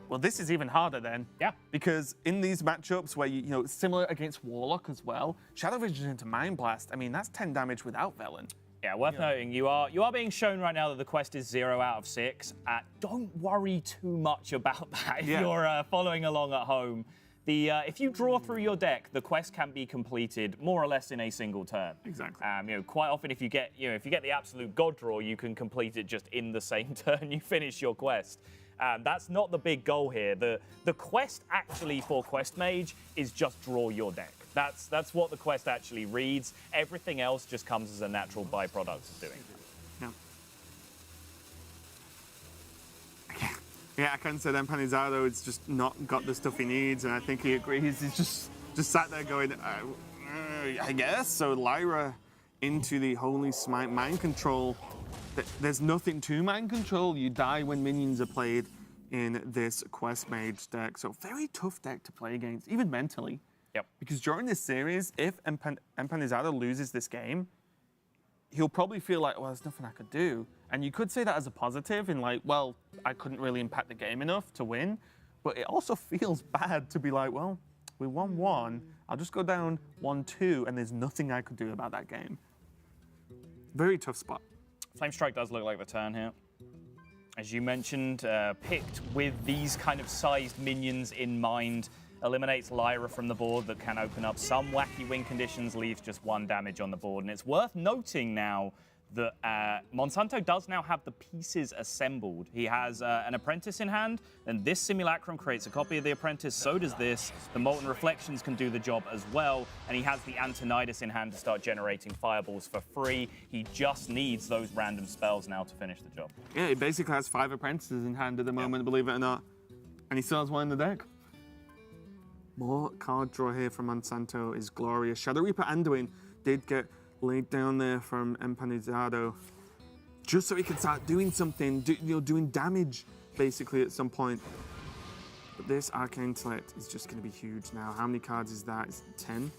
Well, this is even harder then. Yeah. Because in these matchups where you similar against Warlock as well, Shadow Vision into Mind Blast. I mean, that's 10 damage without Velen. Yeah, worth noting, you are being shown right now that the quest is 0 out of 6. Don't worry too much about that if you're following along at home. If you draw through your deck, the quest can be completed more or less in a single turn. Exactly. Quite often, if you get the absolute god draw, you can complete it just in the same turn you finish your quest. That's not the big goal here. The quest actually for Quest Mage is just draw your deck. That's what the quest actually reads. Everything else just comes as a natural byproduct of doing it. Yeah, I can say that Empanizado has just not got the stuff he needs, and I think he agrees. He's just sat there going, I guess. So Lyra into the Holy Smite Mind Control. There's nothing to Mind Control. You die when minions are played. in this Quest Mage deck. So very tough deck to play against, even mentally. Yep. Because during this series, if Empanizado loses this game, he'll probably feel like, well, there's nothing I could do. And you could say that as a positive in like, well, I couldn't really impact the game enough to win. But it also feels bad to be like, well, we won 1. I'll just go down 1-2, and there's nothing I could do about that game. Very tough spot. Flame Strike does look like the turn here. As you mentioned, picked with these kind of sized minions in mind. Eliminates Lyra from the board that can open up some wacky win conditions, leaves just 1 damage on the board. And it's worth noting now that Monsanto does now have the pieces assembled. He has an Apprentice in hand, and this Simulacrum creates a copy of the Apprentice, so does this. The Molten Reflections can do the job as well, and he has the Antonidas in hand to start generating fireballs for free. He just needs those random spells now to finish the job. Yeah, he basically has 5 Apprentices in hand at the moment, believe it or not. And he still has 1 in the deck. More card draw here from Monsanto is glorious. Shadow Reaper Anduin did get laid down there from Empanizado, just so he can start doing something, doing damage, basically, at some point. But this Arcane Intellect is just going to be huge now. How many cards is that? It's 10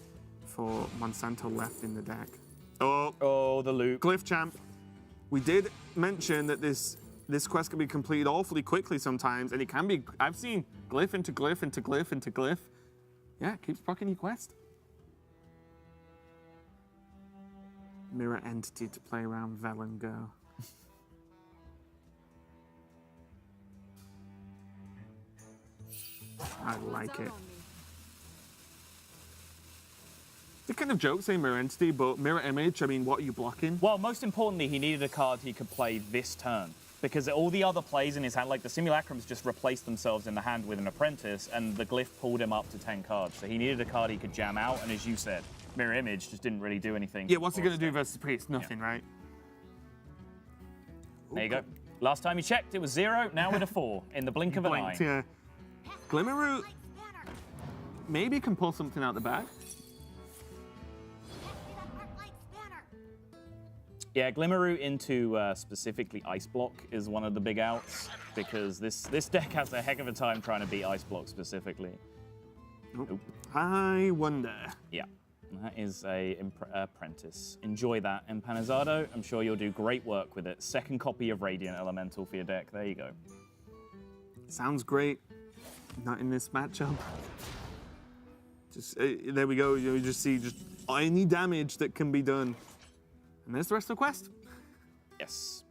for Monsanto left in the deck. Oh, the loot. Glyph Champ. We did mention that this quest can be completed awfully quickly sometimes, and it can be. I've seen Glyph into Glyph into Glyph into Glyph. Yeah, keeps proccing your quest. Mirror Entity to play around Vel and go. I like it. It's a kind of joke saying Mirror Entity, but Mirror Image, I mean, what are you blocking? Well, most importantly, he needed a card he could play this turn. Because all the other plays in his hand, like the Simulacrums, just replaced themselves in the hand with an Apprentice, and the Glyph pulled him up to 10 cards. So he needed a card he could jam out, and as you said, Mirror Image just didn't really do anything. Yeah, what's he going to do versus Priest? Nothing, right? There you go. Last time you checked, it was 0. Now we're at a 4 in the blink of an eye. Yeah. Glimmerroot maybe can pull something out the bag. Yeah, Glimmerroot into specifically Ice Block is one of the big outs, because this deck has a heck of a time trying to beat Ice Block specifically. Nope. I wonder. Yeah, that is a Apprentice. Enjoy that, Empanizado. I'm sure you'll do great work with it. Second copy of Radiant Elemental for your deck. There you go. Sounds great. Not in this matchup. Just there we go. You just see just any damage that can be done. And there's the rest of the quest. Yes.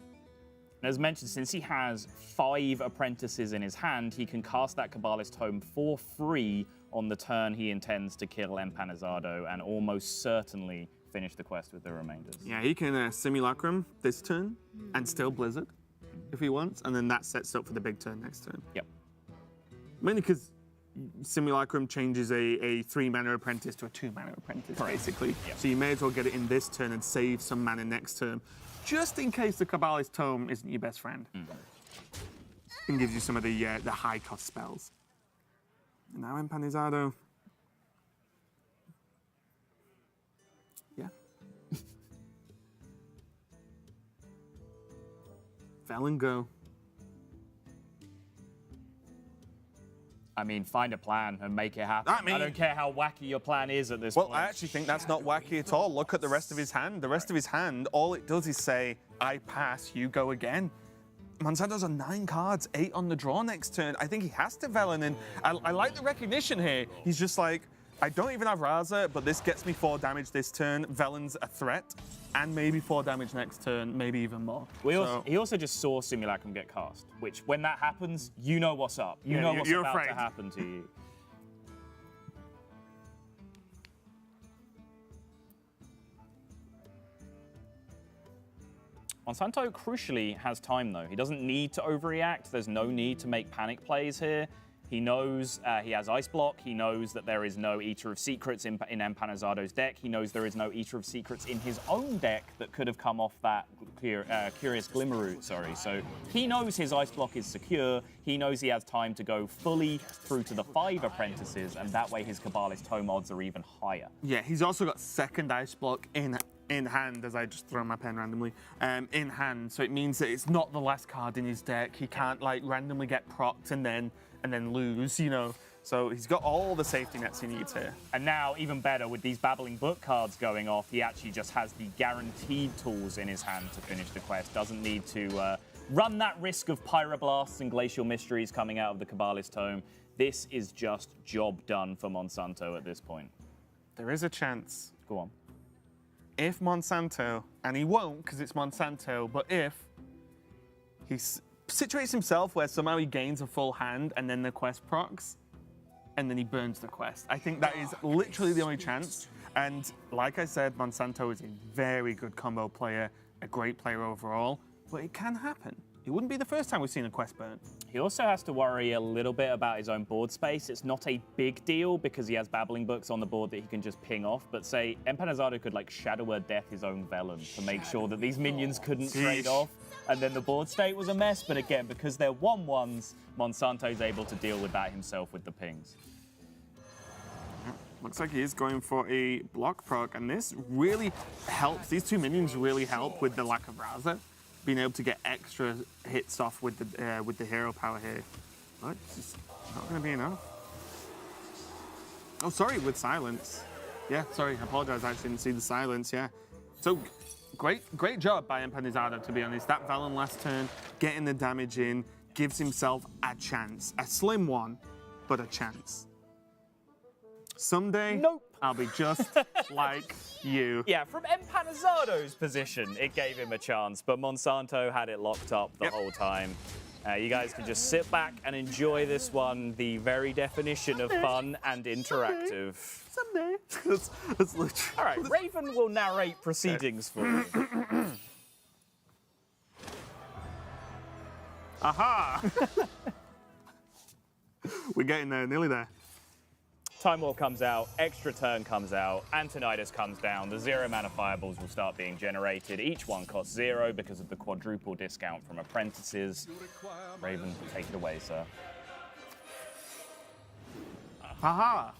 And as mentioned, since he has 5 Apprentices in his hand, he can cast that Kabbalist Tome for free on the turn he intends to kill Empanizado, and almost certainly finish the quest with the remainders. Yeah, he can Simulacrum this turn and still Blizzard if he wants, and then that sets up for the big turn next turn. Yep. Mainly because Simulacrum changes a 3-mana Apprentice to a 2-mana Apprentice, basically. Yep. So you may as well get it in this turn and save some mana next turn, just in case the Kabbalist Tome isn't your best friend. And gives you some of the high-cost spells. And now Empanizado. Yeah. Vel and go. I mean, find a plan and make it happen. I don't care how wacky your plan is at this point. Well, I actually think that's not wacky at all. Look at the rest of his hand. The rest of his hand, all it does is say, I pass, you go again. Monsanto's on 9 cards, 8 on the draw next turn. I think he has to Velen, and I like the recognition here. He's just like, I don't even have Raza, but this gets me 4 damage this turn. Velen's a threat, and maybe 4 damage next turn, maybe even more. He also just saw Simulacrum get cast, which when that happens, you know what's up. You know what's about to happen to you. Monsanto, crucially, has time, though. He doesn't need to overreact. There's no need to make panic plays here. He knows he has Ice Block. He knows that there is no Eater of Secrets in Empanizado's deck. He knows there is no Eater of Secrets in his own deck that could have come off that Curious Glimmerroot, sorry. So he knows his Ice Block is secure. He knows he has time to go fully through to the 5 Apprentices, and that way his Kabbalist Tome odds are even higher. Yeah, he's also got second Ice Block in in hand, as I just throw my pen randomly, in hand. So it means that it's not the last card in his deck. He can't like randomly get procced and then lose, you know. So he's got all the safety nets he needs here. And now, even better, with these Babbling Book cards going off, he actually just has the guaranteed tools in his hand to finish the quest. Doesn't need to run that risk of Pyroblasts and Glacial Mysteries coming out of the Kabbalist Tome. This is just job done for Monsanto at this point. There is a chance. Go on. If Monsanto, and he won't because it's Monsanto, but if he situates himself where somehow he gains a full hand and then the quest procs, and then he burns the quest. I think that is literally the only chance. And like I said, Monsanto is a very good combo player, a great player overall, but it can happen. It wouldn't be the first time we've seen a quest burn. He also has to worry a little bit about his own board space. It's not a big deal because he has Babbling Books on the board that he can just ping off. But say, Empanizado could like Shadow Word Death his own Velen to make sure that these minions couldn't trade off. And then the board state was a mess. But again, because they're 1/1s, Monsanto's able to deal with that himself with the pings. Looks like he is going for a block proc, and this really helps. These two minions really help with the lack of Raza, being able to get extra hits off with the hero power here. But it's just not going to be enough. Oh, sorry, with silence. Yeah, sorry, I apologize. I actually didn't see the silence. Yeah. So great job by Empanizado, to be honest. That Velen last turn, getting the damage in, gives himself a chance, a slim one, but a chance. Someday, Nope. I'll be just like you. Yeah, from Empanizado's position, it gave him a chance, but Monsanto had it locked up the whole time. You guys can just sit back and enjoy this one, the very definition of fun and interactive. Someday. That's literally. All right, Raven will narrate proceedings for you. Aha! We're getting there, nearly there. Time Warp comes out, Extra Turn comes out, Antonidas comes down, the 0-mana fireballs will start being generated. Each one costs 0 because of the quadruple discount from apprentices. Raven, take it away, sir. Aha!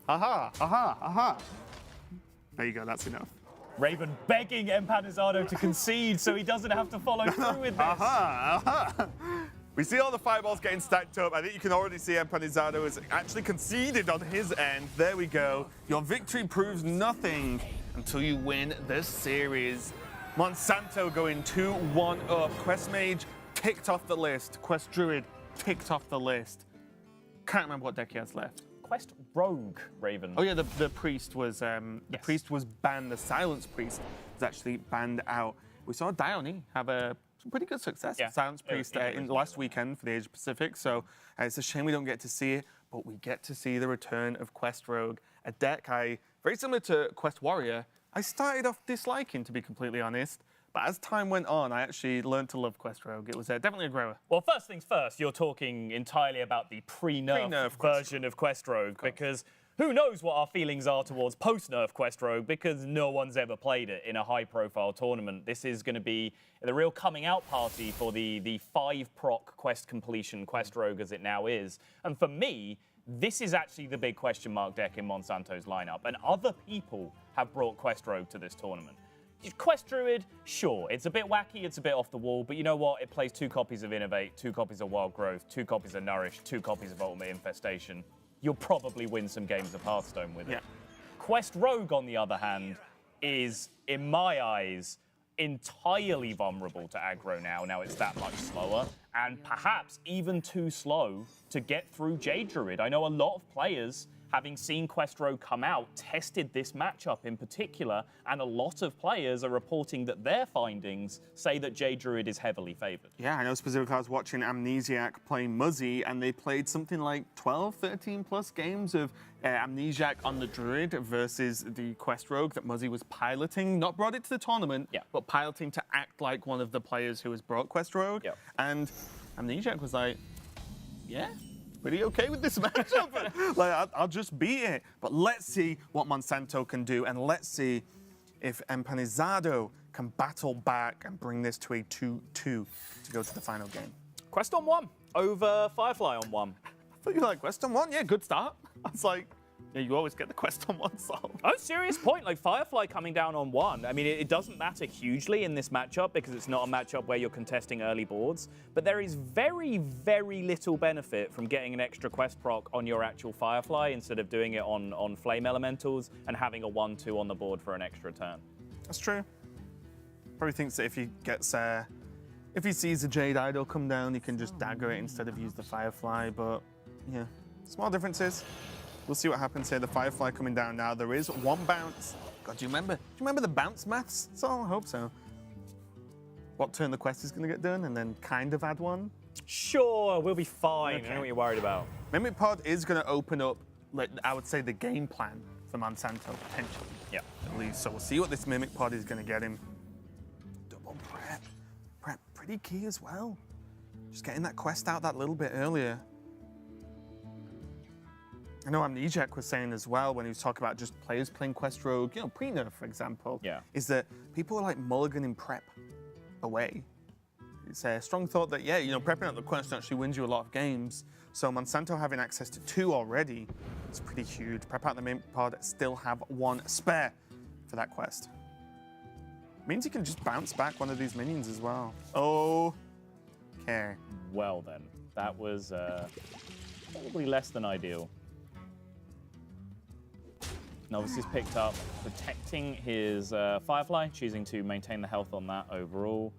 Aha! Aha! Aha! There you go, that's enough. Raven begging Empanizado to concede so he doesn't have to follow through with this. Aha! Aha! We see all the fireballs getting stacked up. I think you can already see Empanizado has actually conceded on his end. There we go. Your victory proves nothing until you win this series. Monsanto going 2-1 up. Quest Mage ticked off the list. Quest Druid ticked off the list. Can't remember what deck he has left. Quest Rogue, Raven. Oh yeah, the priest was priest was banned. The Silence Priest was actually banned out. We saw Dione have some pretty good success with Silence Priest in last weekend for the Asia Pacific. So it's a shame we don't get to see it, but we get to see the return of Quest Rogue, a deck very similar to Quest Warrior. I started off disliking, to be completely honest. But as time went on, I actually learned to love Quest Rogue. It was definitely a grower. Well, first things first, you're talking entirely about the pre-nerf version of Quest Rogue, because who knows what our feelings are towards post-nerf Quest Rogue, because no one's ever played it in a high-profile tournament. This is going to be the real coming-out party for the 5-proc quest completion Quest Rogue as it now is. And for me, this is actually the big question mark deck in Monsanto's lineup, and other people have brought Quest Rogue to this tournament. Quest Druid, sure, it's a bit wacky, it's a bit off the wall, but you know what? It plays 2 copies of Innovate, 2 copies of Wild Growth, 2 copies of Nourish, 2 copies of Ultimate Infestation. You'll probably win some games of Hearthstone with it. Yeah. Quest Rogue, on the other hand, is, in my eyes, entirely vulnerable to aggro now. Now it's that much slower, and perhaps even too slow to get through Jade Druid. I know a lot of players, having seen Quest Rogue come out, tested this matchup in particular, and a lot of players are reporting that their findings say that Jade Druid is heavily favored. Yeah, I know specifically I was watching Amnesiac playing Muzzy, and they played something like 12, 13 plus games of Amnesiac on the Druid versus the Quest Rogue that Muzzy was piloting, not brought it to the tournament, but piloting to act like one of the players who has brought Quest Rogue. And Amnesiac was like, yeah, pretty okay with this matchup. Like, I'll just beat it. But let's see what Monsanto can do, and let's see if Empanizado can battle back and bring this to a 2-2 to go to the final game. Quest on 1 over Firefly on 1. I thought you were like, Quest on 1? Yeah, good start. I was like, Yeah, you always get the quest on one solve. Oh, serious point. Like Firefly coming down on 1. I mean, it doesn't matter hugely in this matchup because it's not a matchup where you're contesting early boards. But there is very, very little benefit from getting an extra quest proc on your actual Firefly instead of doing it on Flame Elementals and having a 1/2 on the board for an extra turn. That's true. Probably thinks that if he sees a Jade Idol come down, he can just dagger it instead of use the Firefly. But yeah, small differences. We'll see what happens here. The Firefly coming down now. There is 1 bounce. God, do you remember the bounce maths? So I hope so. What turn the quest is going to get done, and then kind of add 1. Sure, we'll be fine. Okay. I know what you're worried about. Mimic Pod is going to open up, like, I would say, the game plan for Monsanto, potentially. Yeah. At least. So we'll see what this Mimic Pod is going to get him. Double prep. Prep, pretty key as well. Just getting that quest out that little bit earlier. I know Amnesiac was saying as well when he was talking about just players playing Quest Rogue, you know, pre-nerf, for example, is that people are like mulliganing prep away. It's a strong thought that, yeah, you know, prepping out the quest actually wins you a lot of games. So Monsanto having access to 2 already is pretty huge. Prep out the main pod, still have 1 spare for that quest. Means he can just bounce back one of these minions as well. Oh, okay. Well then, that was probably less than ideal. Novice is picked up, protecting his Firefly, choosing to maintain the health on that overall.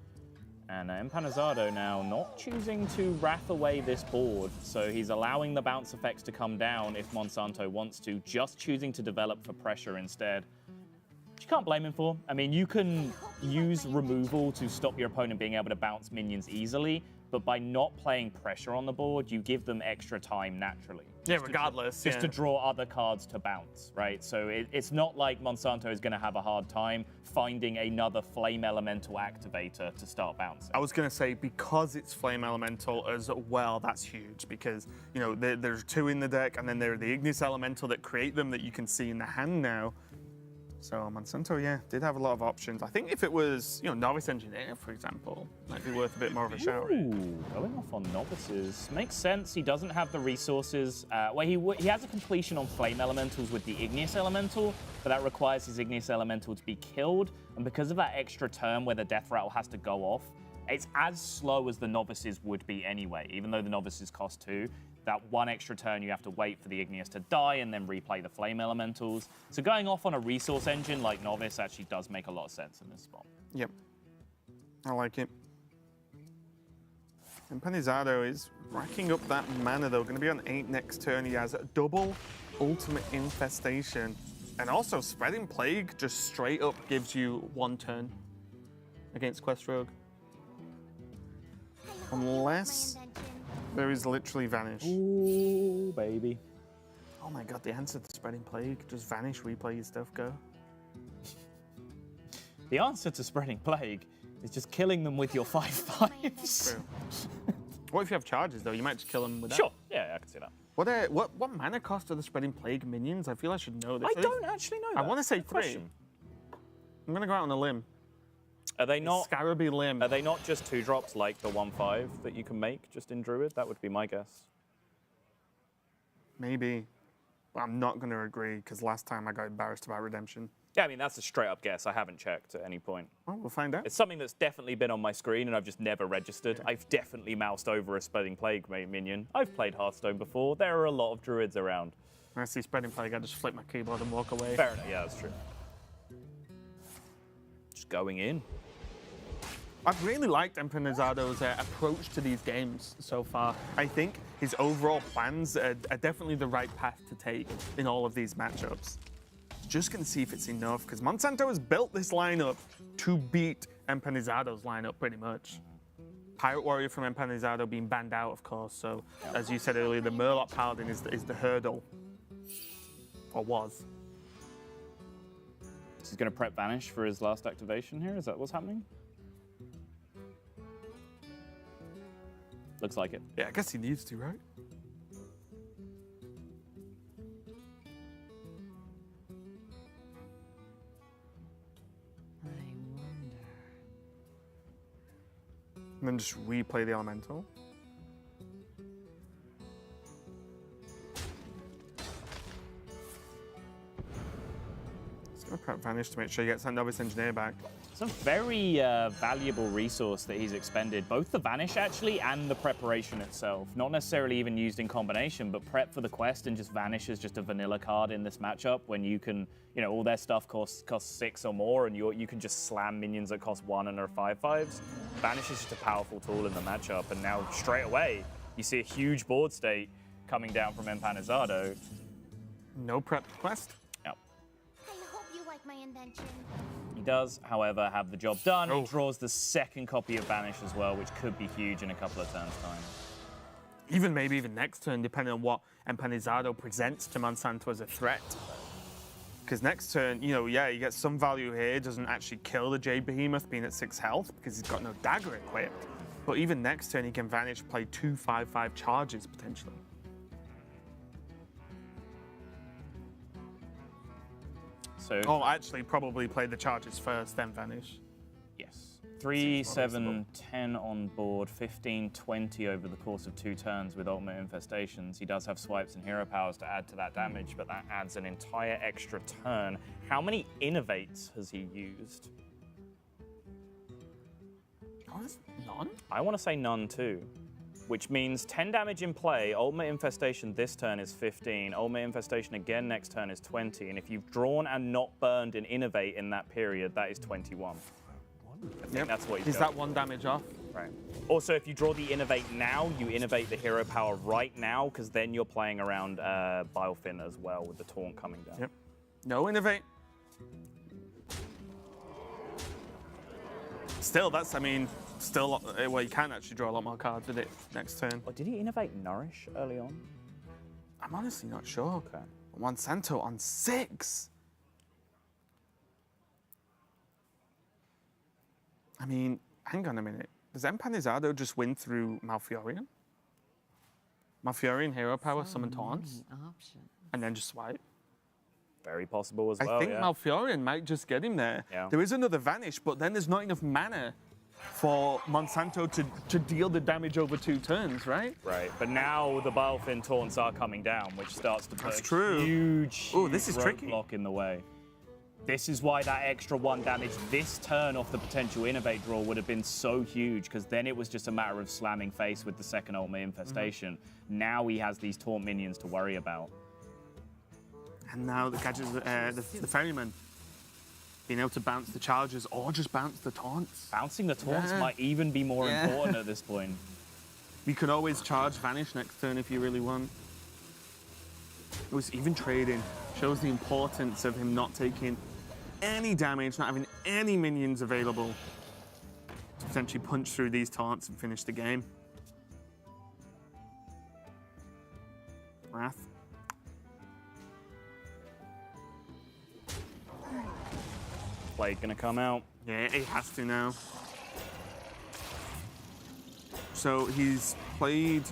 And Empanizado now not choosing to wrath away this board, so he's allowing the bounce effects to come down if Monsanto wants to, just choosing to develop for pressure instead. Which you can't blame him for. I mean, you can use removal to stop your opponent being able to bounce minions easily, but by not playing pressure on the board, you give them extra time naturally. Yeah, regardless. Just to draw other cards to bounce, right? So it's not like Monsanto is going to have a hard time finding another Flame Elemental activator to start bouncing. I was going to say, because it's Flame Elemental as well, that's huge. Because, you know, there's 2 in the deck, and then there are the Ignis Elemental that create them that you can see in the hand now. So Monsanto, yeah, did have a lot of options. I think if it was, you know, Novice Engineer, for example, might be worth a bit more of a shout. Ooh, going off on Novices. Makes sense. He doesn't have the resources. Well, he has a completion on Flame Elementals with the Igneous Elemental, but that requires his Igneous Elemental to be killed. And because of that extra turn where the Death Rattle has to go off, it's as slow as the Novices would be anyway, even though the Novices cost 2. That 1 extra turn, you have to wait for the Igneous to die and then replay the Flame Elementals. So going off on a resource engine like Novice actually does make a lot of sense in this spot. Yep. I like it. Empanizado is racking up that mana, though. Going to be on 8 next turn. He has a double Ultimate Infestation. And also, Spreading Plague just straight up gives you 1 turn against Quest Rogue. Unless there is literally Vanish. Ooh, baby. Oh my god, the answer to Spreading Plague. Just vanish, replay your stuff, go. The answer to Spreading Plague is just killing them with your 5/5s. True. What if you have charges, though? You might just kill them with that. Sure, yeah, I can see that. What mana cost are the Spreading Plague minions? I feel I should know this. I don't actually know that. I want to say Good 3. question. I'm going to go out on a limb. Are they not Scaraby limb. Are they not just 2-drops like the 1/5 that you can make just in Druid? That would be my guess. Maybe. But I'm not going to agree, because last time I got embarrassed about Redemption. Yeah, I mean, that's a straight-up guess. I haven't checked at any point. Well, we'll find out. It's something that's definitely been on my screen, and I've just never registered. Yeah. I've definitely moused over a Spreading Plague minion. I've played Hearthstone before. There are a lot of Druids around. When I see Spreading Plague, I just flip my keyboard and walk away. Fair enough. Yeah, that's true. Just going in. I've really liked Empanizado's approach to these games so far. I think his overall plans are definitely the right path to take in all of these matchups. Just going to see if it's enough, because Monsanto has built this lineup to beat Empanizado's lineup pretty much. Pirate Warrior from Empanizado being banned out, of course, so as you said earlier, the Murloc Paladin is the hurdle. Or was. So he's going to prep Vanish for his last activation here? Is that what's happening? Looks like it. Yeah, I guess he needs to, right? And then just replay the Elemental. prep Vanish to make sure he gets that Novice Engineer back. It's a very valuable resource that he's expended, both the Vanish actually and the preparation itself. Not necessarily even used in combination, but prep for the quest and just Vanish is just a vanilla card in this matchup when you can, you know, all their stuff costs 6 or more and you can just slam minions that cost 1 and are 5/5s. Vanish is just a powerful tool in the matchup, and now straight away you see a huge board state coming down from Empanizado. No prep quest. Yep. I hope you like my invention. He does, however, have the job done. Oh. He draws the second copy of Vanish as well, which could be huge in a couple of turns' time. Maybe even next turn, depending on what Empanizado presents to Monsanto as a threat. Because next turn, you know, yeah, he gets some value here. Doesn't actually kill the Jade Behemoth being at 6 health because he's got no dagger equipped. But even next turn, he can Vanish, play 2 5/5 charges potentially. So, Oh, actually, probably play the charges first, then Vanish. yes. 3, 7, 10 on board, 15, 20 over the course of 2 turns with Ultimate Infestations. He does have swipes and hero powers to add to that damage, but that adds an entire extra turn. How many Innovates has he used? Oh, that's none? I want to say none too, which means 10 damage in play. Ultimate Infestation this turn is 15. Ultimate Infestation again next turn is 20. And if you've drawn and not burned an Innovate in that period, that is 21. I think that's what Is that 1 damage off? Right. Also, if you draw the Innovate now, you innovate the hero power right now, because then you're playing around Bilefin as well with the Taunt coming down. Yep. No Innovate. Still, that's, I mean, still, well, you can actually draw a lot more cards with it next turn. Oh, did he innovate Nourish early on? I'm honestly not sure. Okay. Monsanto on 6. I mean, hang on a minute. Does Empanizado just win through Malfurion? Malfurion hero power, summon taunts, and then just swipe? Very possible as well, I think yeah. Malfurion might just get him there. Yeah. There is another Vanish, but then there's not enough mana for Monsanto to deal the damage over 2 turns, right? Right, but now the Bilefin taunts are coming down, which starts to put That's a true. huge, Ooh, this is tricky. roadblock in the way. This is why that extra 1 damage this turn off the potential Innovate draw would have been so huge, because then it was just a matter of slamming face with the second Ultimate Infestation. Now he has these taunt minions to worry about. And now the gadgets, the Ferryman, being able to bounce the charges or just bounce the taunts. Bouncing the taunts Yeah. might even be more Yeah. important at this point. You can always charge Vanish next turn if you really want. It was even trading. Shows the importance of him not taking any damage, not having any minions available to potentially punch through these taunts and finish the game. Wrath. Plague gonna come out. Yeah, he has to now. So he's played,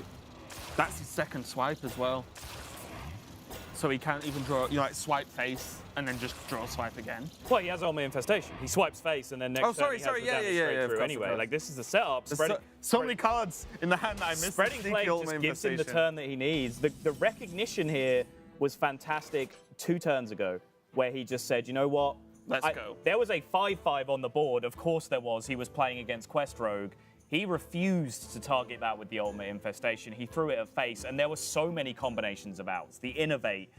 that's his second swipe as well. So he can't even draw, you know, like swipe face and then just draw swipe again. Well, he has Ultimate Infestation. He swipes face and then next turn he has the damage straight through anyway. Like, this is the setup. There's so many cards in the hand that I missed. Spreading Plague just gives him the turn that he needs. The recognition here was fantastic 2 turns ago, where he just said, you know what? Let's go. There was a 5/5 on the board. Of course there was. He was playing against Quest Rogue. He refused to target that with the Ultimate Infestation. He threw it at face, and there were so many combinations of outs. The Innovate,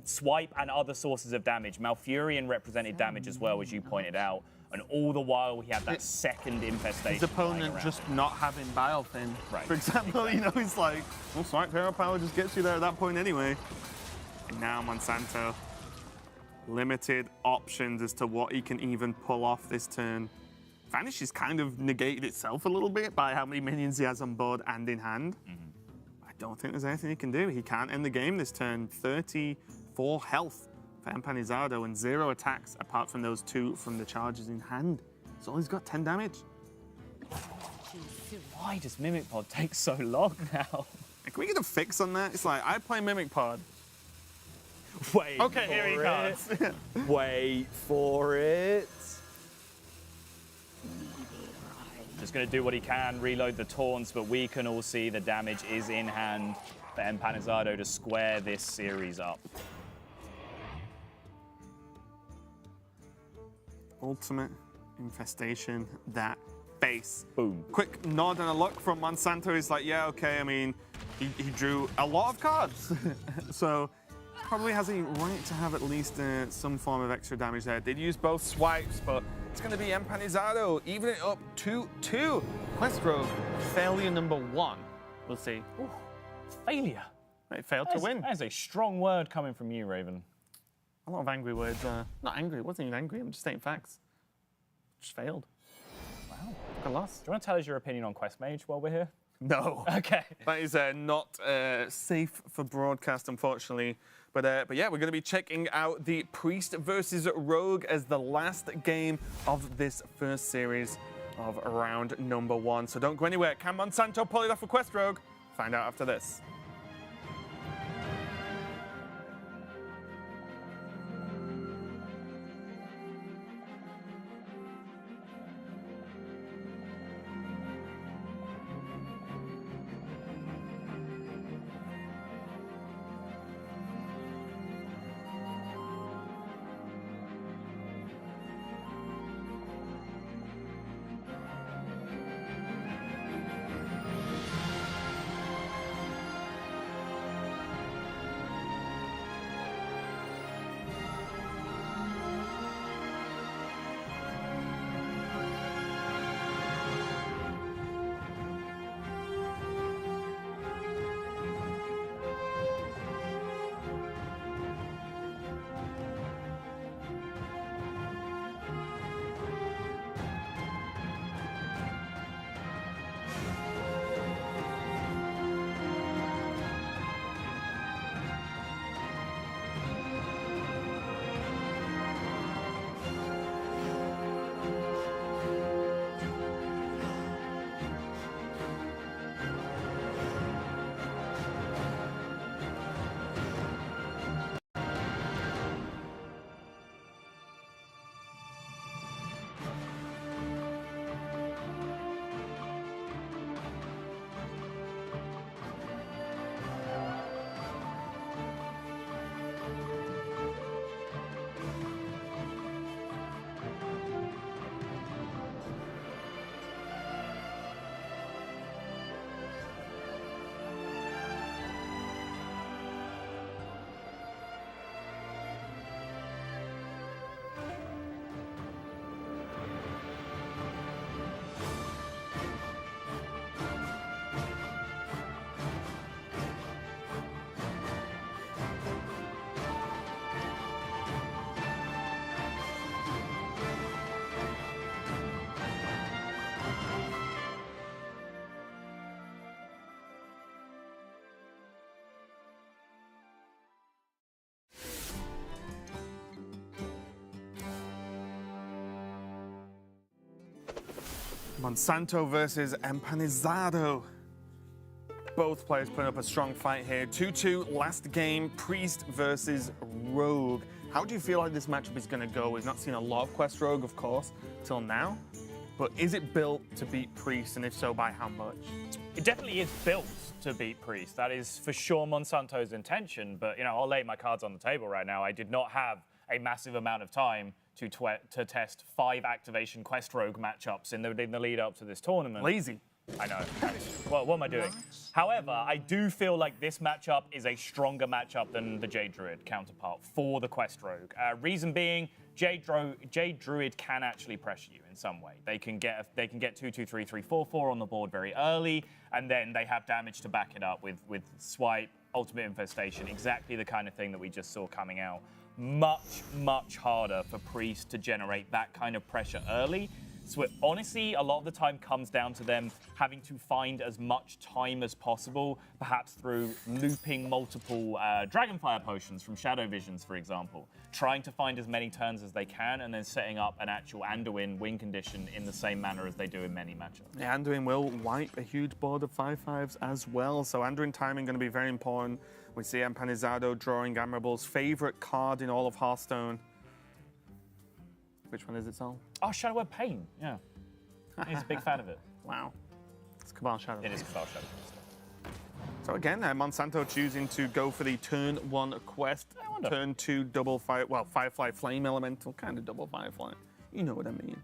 swipe, and other sources of damage. Malfurion represented damage as well, as you pointed out. And all the while, he had that second Infestation. His opponent just not having Bilefin. Right. For example, you know, he's like, well, swipe hero power just gets you there at that point anyway. And now Monsanto, limited options as to what he can even pull off this turn. Vanish has kind of negated itself a little bit by how many minions he has on board and in hand. I don't think there's anything he can do. He can't end the game this turn. 34 health for Empanizado and 0 attacks apart from those 2 from the charges in hand. So he's got 10 damage. Why does Mimic Pod take so long now? Can we get a fix on that? It's like, I play Mimic Pod. Wait. Okay, here he comes. Wait for it. Just going to do what he can, reload the taunts, but we can all see the damage is in hand for Empanizado to square this series up. ultimate infestation, that face. Boom. Quick nod and a look from Monsanto. He's like, yeah, okay. I mean, he drew a lot of cards. So probably has a right to have at least some form of extra damage there. Did use both swipes, but it's going to be Empanizado, even it up 2-2. Quest Rogue, failure number 1. We'll see. Ooh, failure. They failed to win. That is a strong word coming from you, Raven. A lot of angry words. Not angry, it wasn't even angry. I'm just stating facts. Just failed. Wow. Got lost. Do you want to tell us your opinion on Quest Mage while we're here? No. Okay. That is not safe for broadcast, unfortunately. But yeah, we're going to be checking out the Priest versus Rogue as the last game of this first series of round number 1. So don't go anywhere. Can Monsanto pull it off for Quest Rogue? Find out after this. Monsanto versus Empanizado. Both players putting up a strong fight here. 2-2, last game, Priest versus Rogue. How do you feel like this matchup is going to go? We've not seen a lot of Quest Rogue, of course, till now. But is it built to beat Priest, and if so, by how much? It definitely is built to beat Priest. That is for sure Monsanto's intention, but I'll lay my cards on the table right now. I did not have a massive amount of time to test 5 activation Quest Rogue matchups in the lead up to this tournament. Lazy. I know. What am I doing? However, I do feel like this matchup is a stronger matchup than the Jade Druid counterpart for the Quest Rogue. Reason being, Jade Druid can actually pressure you in some way. They can get 2, 2, 3, 3, 4, 4 on the board very early, and then they have damage to back it up with swipe, ultimate infestation, exactly the kind of thing that we just saw coming out. Much, much harder for Priest to generate that kind of pressure early. So it honestly, a lot of the time comes down to them having to find as much time as possible, perhaps through looping multiple Dragonfire potions from Shadow Visions, for example. Trying to find as many turns as they can, and then setting up an actual Anduin win condition in the same manner as they do in many matchups. Yeah, Anduin will wipe a huge board of 5/5s as well, so Anduin timing going to be very important. We see Empanizado drawing Admirable's favorite card in all of Hearthstone. Which one is it, Sol? Oh, Shadow Web Pain, yeah. He's a big fan of it. Wow. It's Cabal Shadow. It is Cabal Shadow. So again, Monsanto choosing to go for the turn 1 quest, turn 2 double fire, well, Firefly Flame Elemental, kind of double Firefly. you know what I mean.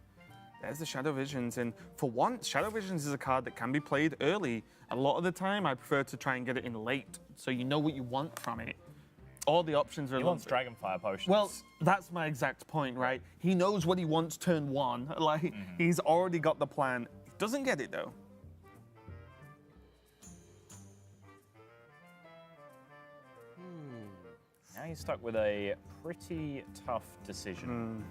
There's the Shadow Visions, and for once, Shadow Visions is a card that can be played early. A lot of the time, I prefer to try and get it in late, so you know what you want from it. All the options are. He wants Dragonfire potions. Well, that's my exact point, right? He knows what he wants turn 1. Like, he's already got the plan. He doesn't get it, though. Now he's stuck with a pretty tough decision.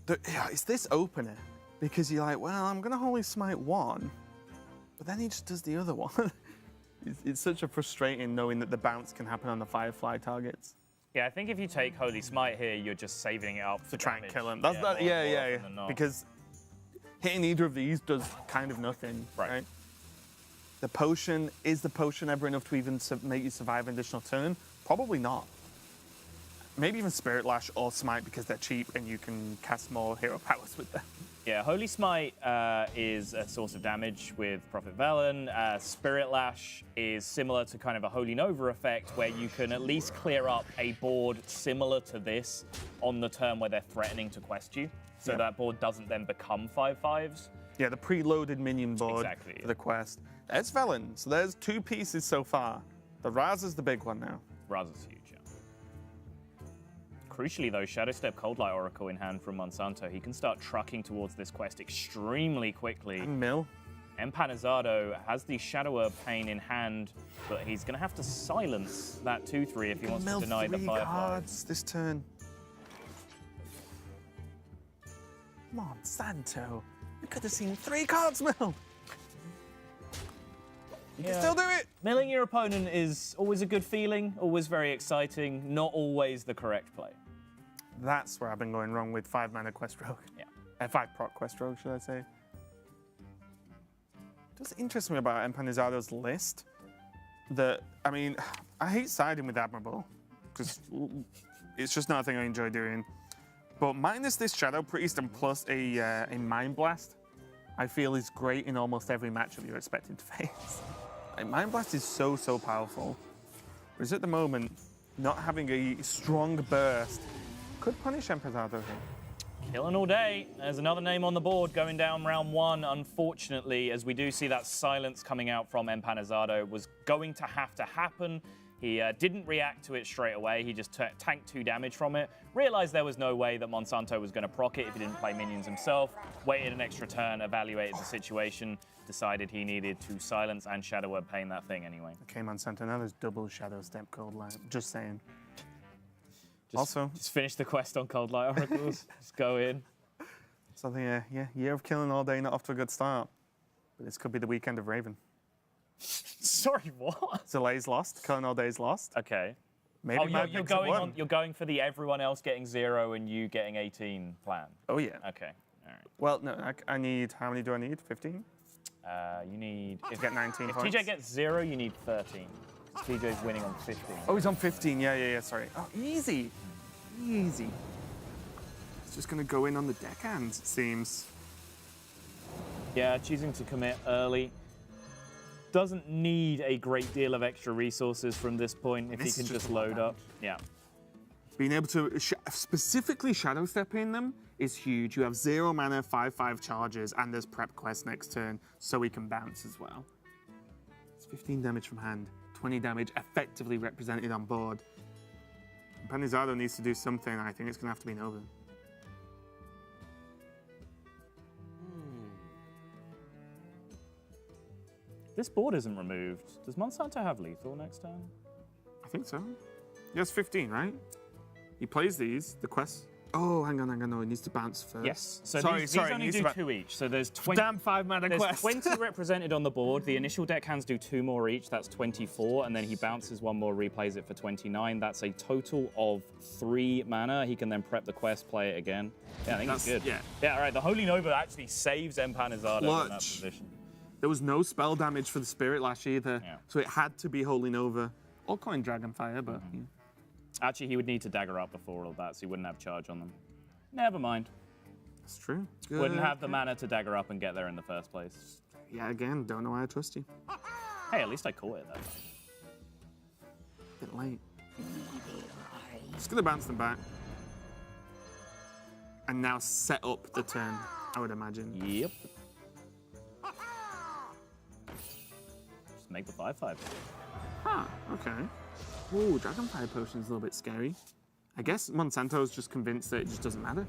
Yeah, it's this opener, because you're like, well, I'm going to Holy Smite 1, but then he just does the other one. It's such a frustrating knowing that the bounce can happen on the Firefly targets. Yeah, I think if you take Holy Smite here, you're just saving it up for To try and damage. kill him. That's more often than not. Because hitting either of these does kind of nothing, right? The potion, is the potion ever enough to even make you survive an additional turn? Probably not. Maybe even Spirit Lash or Smite because they're cheap and you can cast more hero powers with them. Yeah, Holy Smite is a source of damage with Prophet Velen. Spirit Lash is similar to kind of a Holy Nova effect where you can at least clear up a board similar to this on the turn where they're threatening to quest you. So that board doesn't then become 5/5s. Yeah, the preloaded minion board Exactly. for the quest. There's Velen, so there's 2 pieces so far. The Raz is the big one now. Raz is huge, yeah. Crucially, though, Shadow Step Coldlight Oracle in hand from Monsanto. He can start trucking towards this quest extremely quickly. And Mill. Empanizado has the Shadow Herb Pain in hand, but he's going to have to silence that 2/3 if he wants to deny the 3 Firefly. cards this turn. Monsanto. We could have seen 3 cards milled. You can still do it. Milling your opponent is always a good feeling, always very exciting, not always the correct play. That's where I've been going wrong with 5 mana Quest Rogue. Yeah. 5 proc Quest Rogue, should I say. It does interest me about Empanizado's list that, I mean, I hate siding with Admirable because it's just not a thing I enjoy doing. But minus this Shadow Priest and plus a Mind Blast, I feel is great in almost every matchup you're expecting to face. Like, Mind Blast is so powerful. Whereas at the moment, not having a strong burst could punish Empanizado here. Killing all day. There's another name on the board going down round 1, unfortunately, as we do see that silence coming out from Empanizado. It was going to have to happen. He didn't react to it straight away. He just tanked 2 damage from it. Realized there was no way that Monsanto was going to proc it if he didn't play minions himself. Waited an extra turn, evaluated the situation, decided he needed to silence and Shadow Herb Pain that thing anyway. Okay, Monsanto, now there's double Shadow Step Cold Light. Just saying. Just finish the quest on Cold Light Oracles. Just go in. Something, year of killing all day, not off to a good start. But this could be the weekend of Raven. Sorry, what? Delay's lost, killing all day's lost. Okay. Maybe you're going for the everyone else getting 0 and you getting 18 plan. Oh yeah. Okay. All right. Well, no, I need, how many do I need? 15? You need. If get 19 If points. TJ gets 0, you need 13. TJ's winning on 15. Oh, he's on 15. Yeah, sorry. Oh, easy. Easy. It's just going to go in on the deckhands, it seems. Yeah, choosing to commit early. Doesn't need a great deal of extra resources from this point if he can just load up. Yeah. Being able to specifically Shadow Step in them is huge. You have 0 mana, 5/5 charges, and there's prep quest next turn, so he can bounce as well. It's 15 damage from hand, 20 damage effectively represented on board. Empanizado needs to do something. I think it's going to have to be Nova. This board isn't removed. Does Monsanto have lethal next turn? I think so. He has 15, right? He plays these, the quests. Oh, hang on, no, he needs to bounce first. Yes. So sorry, these only do 2 each. So there's 20. Damn 5 mana There's quest. 20 represented on the board. The initial deckhands do 2 more each. That's 24. And then he bounces 1 more, replays it for 29. That's a total of 3 mana. He can then prep the quest, play it again. Yeah, I think he's good. Yeah, all right. The Holy Nova actually saves Empanizado in that position. There was no spell damage for the Spirit Lash either, so it had to be Holy Nova. Or Coin Dragonfire, but... Yeah. Actually, he would need to dagger up before all that, so he wouldn't have charge on them. Never mind. That's true. Good. Wouldn't have the mana to dagger up and get there in the first place. Yeah, again, don't know why I trust you. Hey, at least I caught it, though. Bit late. Just gonna bounce them back. and now set up the turn, I would imagine. Yep. Just make the 5/5. Huh, okay. Ooh, Dragonfire Potion's a little bit scary. I guess Monsanto's just convinced that it just doesn't matter.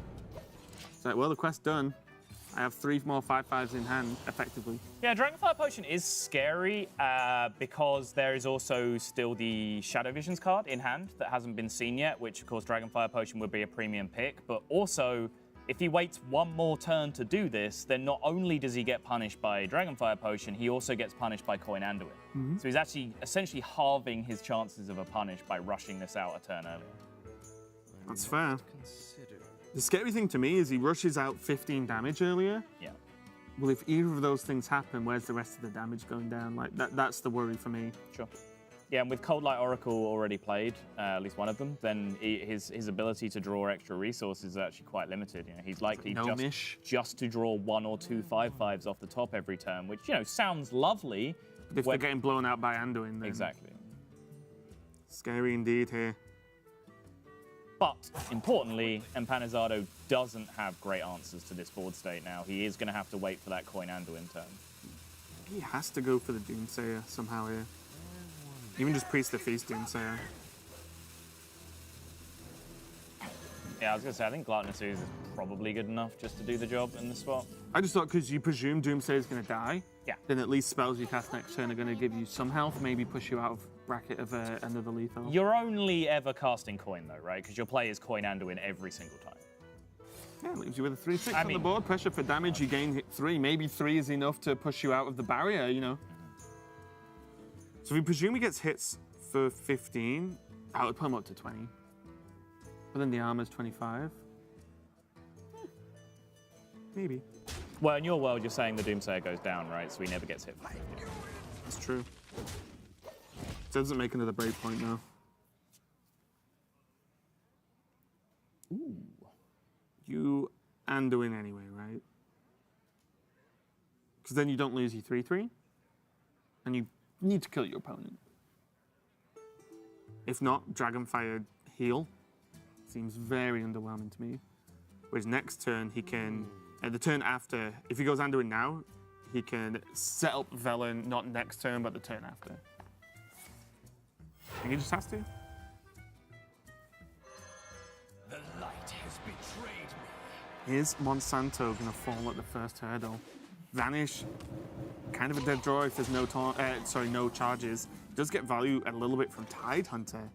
It's like, well, the quest's done. I have 3 more 5/5s in hand, effectively. Yeah, Dragonfire Potion is scary because there is also still the Shadow Visions card in hand that hasn't been seen yet, which, of course, Dragonfire Potion would be a premium pick. But also, if he waits 1 more turn to do this, then not only does he get punished by Dragonfire Potion, he also gets punished by Coin Anduin. So he's actually essentially halving his chances of a punish by rushing this out a turn earlier. That's fair. The scary thing to me is he rushes out 15 damage earlier. Yeah. Well, if either of those things happen, where's the rest of the damage going down? Like, that's the worry for me. Sure. Yeah, and with Cold Light Oracle already played, at least one of them, then his ability to draw extra resources is actually quite limited. You know, he's likely just to draw 1 or 2 5/5s off the top every turn, which, you know, sounds lovely. But if they're getting blown out by Anduin, then... Exactly. Scary indeed here. But, importantly, Empanizado doesn't have great answers to this board state now. He is going to have to wait for that Coin Anduin turn. He has to go for the Doomsayer somehow here. Even just Priest the Feast Doomsayer. Yeah, I was going to say, I think Gluttonous Ooze is probably good enough just to do the job in this spot. I just thought because you presume Doomsayer's going to die, Yeah. then at least spells you cast next turn are going to give you some health, maybe push you out of bracket of another lethal. You're only ever casting Coin, though, right? Because your play is Coin Anduin every single time. Yeah, it leaves you with a 3/6 on the board. Pressure for damage, you gain 3. Maybe 3 is enough to push you out of the barrier, you know. So we presume he gets hits for 15. I would put him up to 20. But then the armor's 25. Maybe. Well, in your world, you're saying the Doomsayer goes down, right? So he never gets hit for 50. That's true. Doesn't make another breakpoint though. Ooh. You Anduin anyway, right? Because then you don't lose your 3/3, and you need to kill your opponent. If not, Dragonfire heal seems very underwhelming to me. Whereas next turn he can, the turn after, if he goes Anduin now, he can set up Velen not next turn but the turn after. I think he just has to. The light has betrayed me. Is Monsanto going to fall at the first hurdle? Vanish, kind of a dead draw if there's no charges. Does get value a little bit from Tidehunter.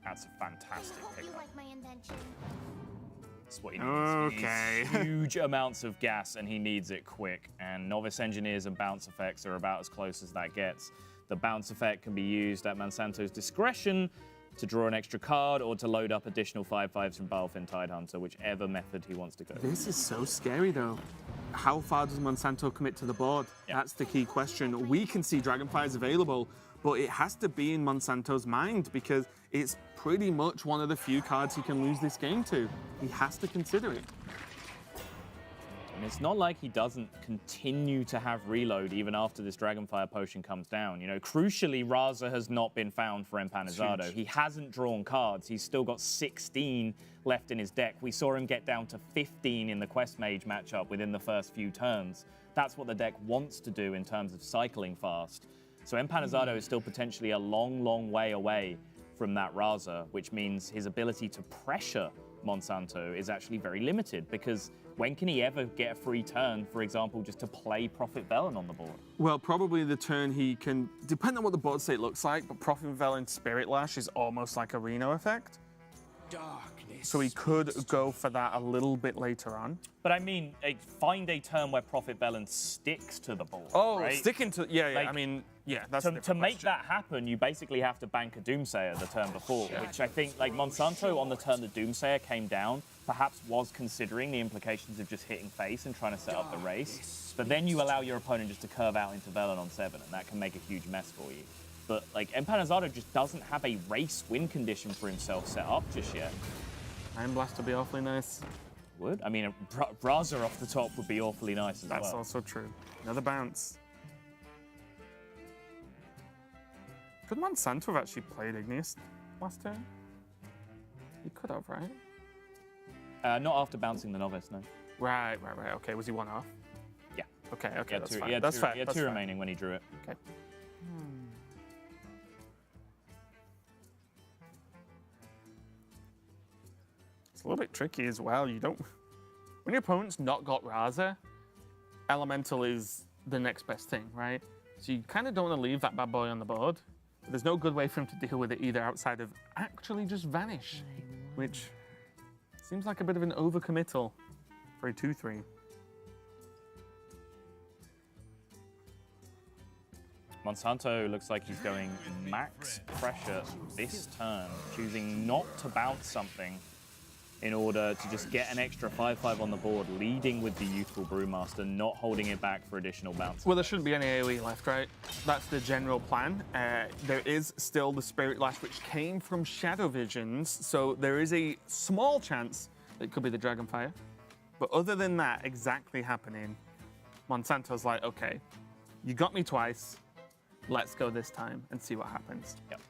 That's a fantastic I hope you pickup. like my invention. That's what he needs. Okay. He needs huge amounts of gas, and he needs it quick. And Novice Engineers and bounce effects are about as close as that gets. The bounce effect can be used at Monsanto's discretion to draw an extra card or to load up additional 5/5s from Balefin Tidehunter, whichever method he wants to go. This is so scary though. How far does Monsanto commit to the board? Yeah. That's the key question. We can see Dragonfires available, but it has to be in Monsanto's mind because it's pretty much one of the few cards he can lose this game to. He has to consider it. And it's not like he doesn't continue to have reload even after this Dragonfire Potion comes down. You know, crucially, Raza has not been found for Empanizado. He hasn't drawn cards. He's still got 16 left in his deck. We saw him get down to 15 in the Quest Mage matchup within the first few turns. That's what the deck wants to do in terms of cycling fast. So Empanizado is still potentially a long, long way away from that Raza, which means his ability to pressure Monsanto is actually very limited because when can he ever get a free turn, for example, just to play Prophet Velen on the board? Well, probably the turn he can, depending on what the board state looks like, but Prophet Velen Spirit Lash is almost like a Reno effect. Darkness. So he could go for that a little bit later on. But I mean, find a turn where Prophet Velen sticks to the board. Oh, right? sticking to, yeah, Like, I mean, yeah, that's a To different make question. that happen, you basically have to bank a Doomsayer the turn before, which I think, like Monsanto on the turn the Doomsayer came down, perhaps was considering the implications of just hitting face and trying to set up the race. But then you allow your opponent just to curve out into Velen on 7, and that can make a huge mess for you. But like Empanizado just doesn't have a race win condition for himself set up just yet. Iron Blast would be awfully nice. Would? I mean, a Raza off the top would be awfully nice as That's well. also true. Another bounce. Could Monsanto have actually played Igneous last turn? He could have, right? Not after bouncing the novice, no. Right. Okay, was he one off? Yeah. Okay, that's He fine. had That's two, fair. He had That's two fair. remaining when he drew it. Okay. It's a little bit tricky as well. You don't. When your opponent's not got Raza, Elemental is the next best thing, right? So you kind of don't want to leave that bad boy on the board. But there's no good way for him to deal with it either outside of actually just vanish, which seems like a bit of an overcommittal for a 2/3. Monsanto looks like he's going max pressure this turn, choosing not to bounce something in order to just get an extra 5/5 on the board, leading with the Youthful Brewmaster, not holding it back for additional bounces. Well, there shouldn't be any AoE left, right? That's the general plan. There is still the Spirit Lash, which came from Shadow Visions, so there is a small chance that it could be the Dragonfire. But other than that exactly happening, Monsanto's like, okay, you got me twice. Let's go this time and see what happens. Yep.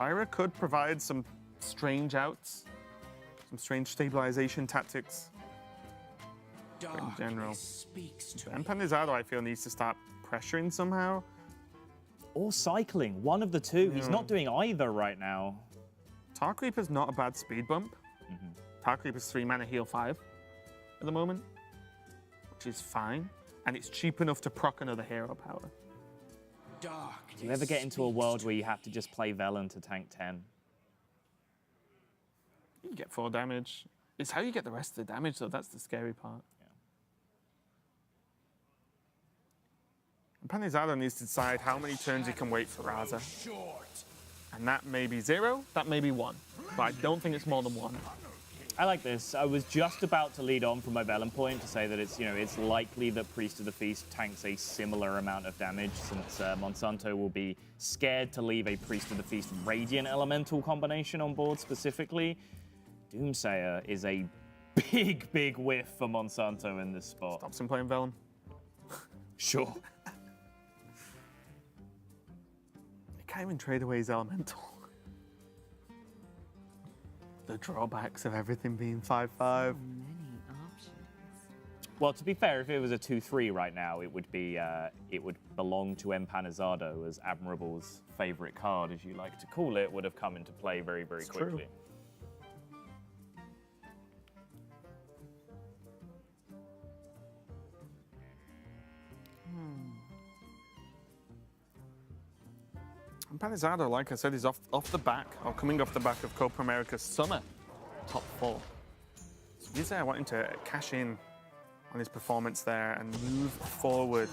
Ira could provide some strange outs, some strange stabilization tactics. But in general, Empanizado, I feel, needs to start pressuring somehow. Or cycling, one of the two. He's not doing either right now. Tar Creeper's not a bad speed bump. Tar Creeper's 3 mana heal 5 at the moment, which is fine. And it's cheap enough to proc another hero power. Do you ever get into a world where you have to just play Velen to tank 10? You get 4 damage. It's how you get the rest of the damage, though. That's the scary part. Yeah. Empanizado needs to decide how many turns he can wait for Raza. And that may be 0, that may be 1. But I don't think it's more than 1. I like this. I was just about to lead on from my Velen point to say that it's, it's likely that Priest of the Feast tanks a similar amount of damage, since Monsanto will be scared to leave a Priest of the Feast Radiant Elemental combination on board specifically. Doomsayer is a big whiff for Monsanto in this spot. Stops him playing Velen. Sure. He can't even trade away his Elemental. The drawbacks of everything being 5/5. Well, to be fair, if it was a 2/3 right now, it would be it would belong to Empanizado, as Admirable's favorite card, as you like to call it, would have come into play very quickly. True. Empanizado, like I said, is off the back, or coming off the back of Copa America's Summer top 4. So he's wanting to cash in on his performance there and move forward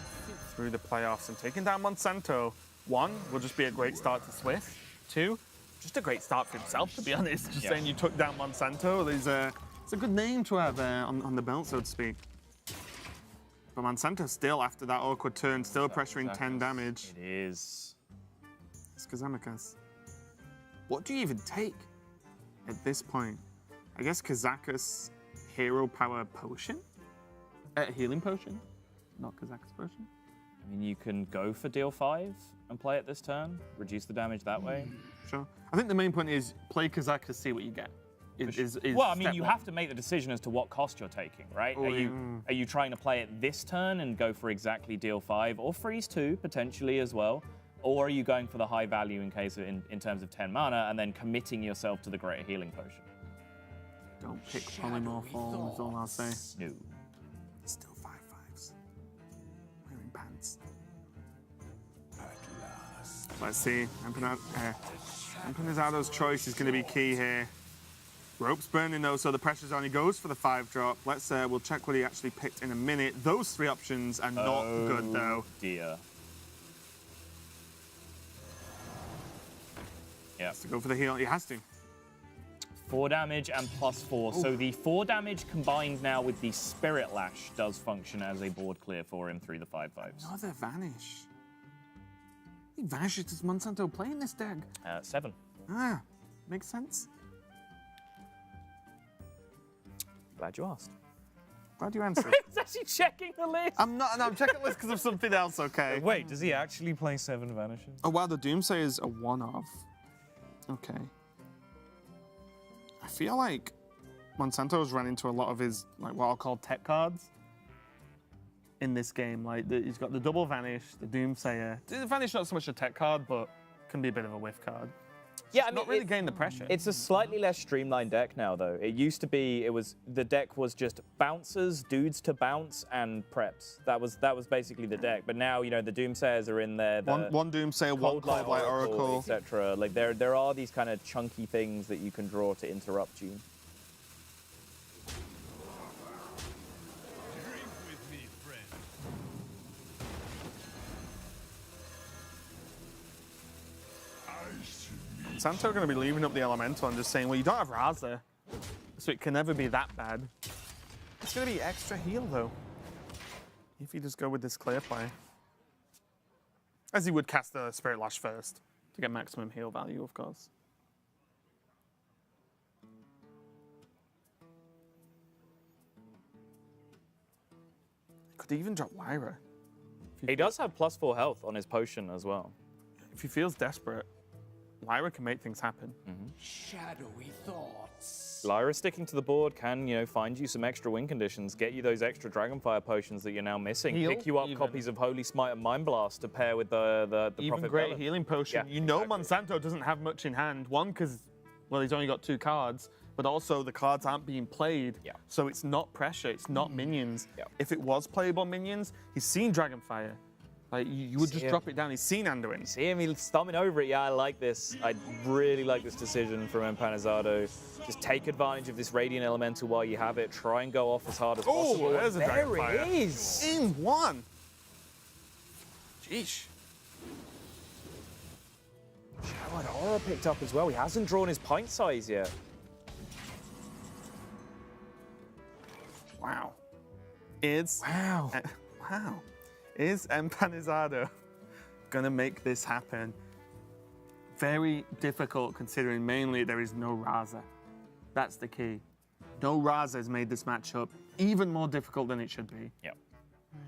through the playoffs. And taking down Monsanto, 1, will just be a great start to Swiss. 2, just a great start for himself, to be honest. Just saying you took down Monsanto, it's a good name to have on the belt, so to speak. But Monsanto still, after that awkward turn, still pressuring 10 damage. It is. Kazakus. What do you even take at this point? I guess Kazakus Hero Power Potion? Healing Potion? Not Kazakus Potion? I mean, you can go for deal 5 and play it this turn, reduce the damage that way. Sure. I think the main point is play Kazakus, see what you get. Well, I mean, you have to make the decision as to what cost you're taking, right? Oh, Are you trying to play it this turn and go for exactly deal 5, or freeze 2 potentially as well? Or are you going for the high value in terms of 10 mana and then committing yourself to the greater healing potion? Don't pick Polymorph Fall, is all I'll say. No. Still 5/5s. Wearing pants. Let's see. Empanizado's choice is going to be key here. Rope's burning though, so the pressure's only goes for the 5-drop. We'll check what he actually picked in a minute. Those 3 options are not good though. Dear. Yeah. Has to go for the heal. He has to. 4 damage and +4. Ooh. So the 4 damage combined now with the Spirit Lash does function as a board clear for him through the 5/5s. Another Vanish. He vanishes. Does Monsanto play in this deck? 7. Ah, makes sense. Glad you asked. Glad you answered. He's actually checking the list. I'm checking the list because of something else, okay? Wait, does he actually play 7 Vanishes? Oh, wow, the Doomsayer is a 1-off. Okay. I feel like Monsanto's ran into a lot of his, like, what I'll call tech cards in this game. Like, he's got the double Vanish, the Doomsayer. The Vanish not so much a tech card, but can be a bit of a whiff card. Yeah, I mean, not really gain the pressure. It's a slightly less streamlined deck now, though. It used to be, the deck was just bouncers, dudes to bounce, and preps. That was basically the deck. But now, you know, the Doomsayers are in there. One Doomsayer, one Cold Light Oracle, etc. Like there are these kind of chunky things that you can draw to interrupt you. Monsanto are going to be leaving up the Elemental and just saying, well, you don't have Raza, so it can never be that bad. It's going to be extra heal, though, if you just go with this clear play. As he would cast the Spirit Lash first, to get maximum heal value, of course. Could even drop Lyra. He does have +4 health on his potion as well. If he feels desperate, Lyra can make things happen. Shadowy thoughts. Lyra sticking to the board can, you know, find you some extra win conditions, get you those extra Dragonfire potions that you're now missing, Heal, pick you up even. copies of Holy Smite and Mind Blast to pair with the Even Prophet great Velen. healing potion. Yeah, You know exactly. Monsanto doesn't have much in hand. One, because, well, he's only got 2 cards, but also the cards aren't being played. Yeah. So it's not pressure, it's not minions. Yeah. If it was playable minions, he's seen Dragonfire. Like, you would just him. drop it down. He's seen Anduin. See him, he's stomping over it. Yeah, I like this. I really like this decision from Empanizado. Just take advantage of this Radiant Elemental while you have it. Try and go off as hard as possible. Oh, there's a there Dragonfire. it is. In one. Jeesh. Shadow and Aura picked up as well. He hasn't drawn his pint size yet. Wow. Wow. Wow. Is Empanizado gonna make this happen? Very difficult considering mainly there is no Raza. That's the key. No Raza has made this matchup even more difficult than it should be. Yep.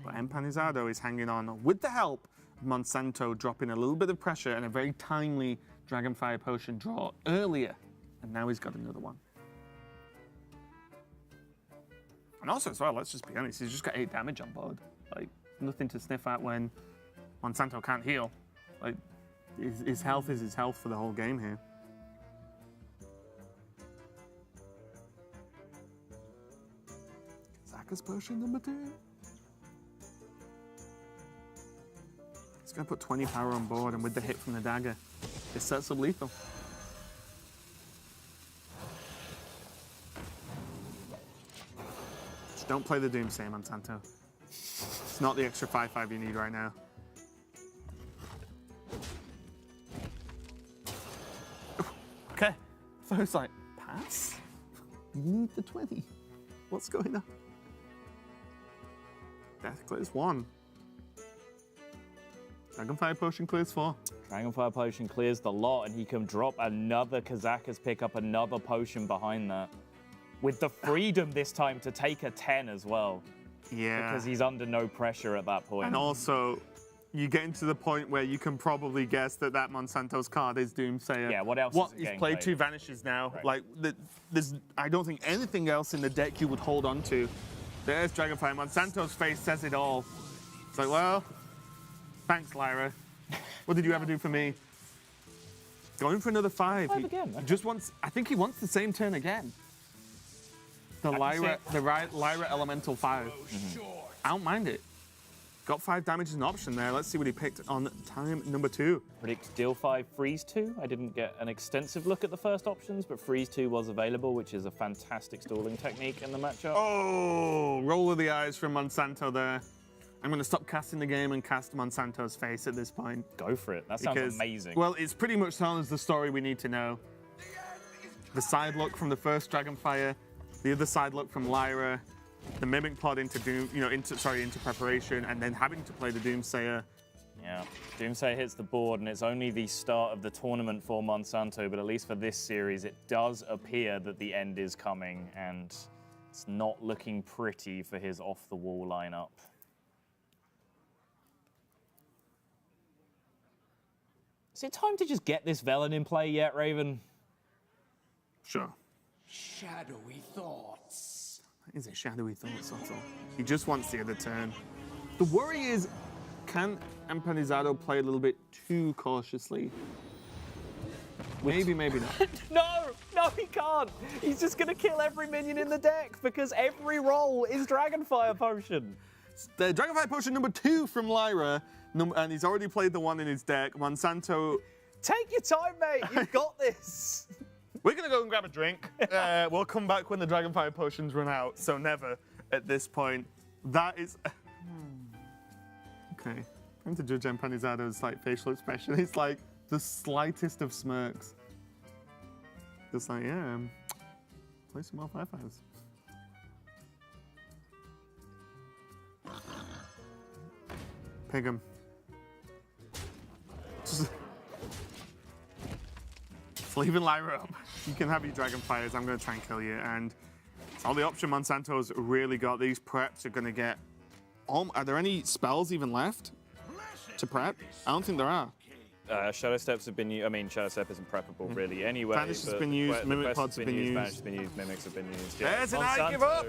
But Empanizado is hanging on with the help of Monsanto dropping a little bit of pressure and a very timely Dragonfire Potion draw earlier. And now he's got another one. And also as well, let's just be honest, he's just got 8 damage on board. Like, nothing to sniff at when Monsanto can't heal. Like, his health is his health for the whole game here. Zaka's potion number 2. He's gonna put 20 power on board, and with the hit from the dagger, it sets up lethal. Just don't play the Doomsayer, Monsanto. It's not the extra 5/5 you need right now. Okay. So it's like, pass? You need the 20. What's going on? Death clears 1. Dragonfire Potion clears 4. Dragonfire Potion clears the lot, and he can drop another Kazakas, pick up another potion behind that. With the freedom this time to take a 10 as well. Yeah. Because he's under no pressure at that point. And also, you get to the point where you can probably guess that Monsanto's card is Doomsayer. Yeah, what else What, is he's getting played played? 2 Vanishes now. Right. Like, there's, I don't think anything else in the deck you would hold on to. There's Dragonfire. Monsanto's face says it all. It's like, well, thanks, Lyra. What did you ever do for me? Going for another 5. 5 again, okay. Just wants, I think he wants the same turn again. The Lyra Elemental 5. I don't mind it. Got 5 damage as an option there. Let's see what he picked on time number 2. Predict deal 5, freeze 2. I didn't get an extensive look at the first options, but freeze 2 was available, which is a fantastic stalling technique in the matchup. Oh, roll of the eyes from Monsanto there. I'm going to stop casting the game and cast Monsanto's face at this point. Go for it. That sounds amazing. Well, it's pretty much telling us the story we need to know. The side look from the first Dragonfire, the other side look from Lyra, the Mimic Pod into preparation, and then having to play the Doomsayer. Yeah, Doomsayer hits the board, and it's only the start of the tournament for Monsanto, but at least for this series, it does appear that the end is coming, and it's not looking pretty for his off-the-wall lineup. Is it time to just get this Velen in play yet, Raven? Sure. shadowy thoughts. That is a shadowy thought, that's all. He just wants the other turn. The worry is, can Empanizado play a little bit too cautiously? Maybe, maybe not. No, he can't. He's just going to kill every minion in the deck because every roll is Dragonfire Potion. The Dragonfire Potion number 2 from Lyra, and he's already played the one in his deck. Monsanto. Take your time, mate. You've got this. We're going to go and grab a drink. We'll come back when the Dragonfire Potions run out, so never at this point. That is... Okay. Trying to judge Empanizado's like facial expression. It's like the slightest of smirks. Just like, yeah, play some more 5/5s. Pig him. Just leaving Lyra up. You can have your Dragonfires. I'm going to try and kill you. And it's all the option Monsanto's really got. These preps are going to get... are there any spells even left to prep? I don't think there are. Shadow Steps have been used. I mean, Shadow Step isn't preppable really anyway. Vanish has been used, Mimic Pods have been used. Vanish has been used, Mimics have been used. Yeah. There's an I give up!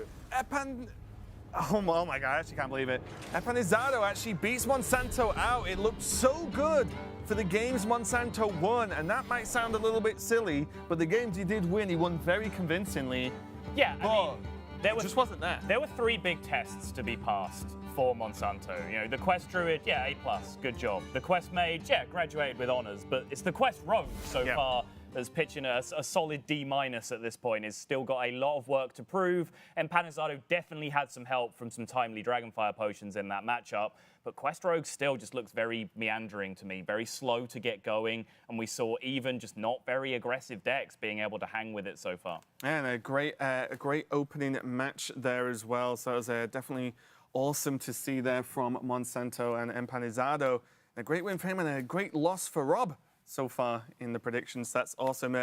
Oh my god, I actually can't believe it. Empanizado actually beats Monsanto out. It looked so good for the games Monsanto won, and that might sound a little bit silly, but the games he did win, he won very convincingly. Yeah, I mean, it just wasn't there. There were 3 big tests to be passed for Monsanto. You know, the Quest Druid, yeah, A+, good job. The Quest Mage, yeah, graduated with honors, but it's the Quest Rogue so far that's pitching a solid D- at this point. He's still got a lot of work to prove. Empanizado definitely had some help from some timely Dragonfire Potions in that matchup, but Quest Rogue still just looks very meandering to me, very slow to get going, and we saw even just not very aggressive decks being able to hang with it so far. And a great opening match there as well, so it was definitely awesome to see there from Monsanto and Empanizado. A great win for him and a great loss for Rob so far in the predictions. That's awesome.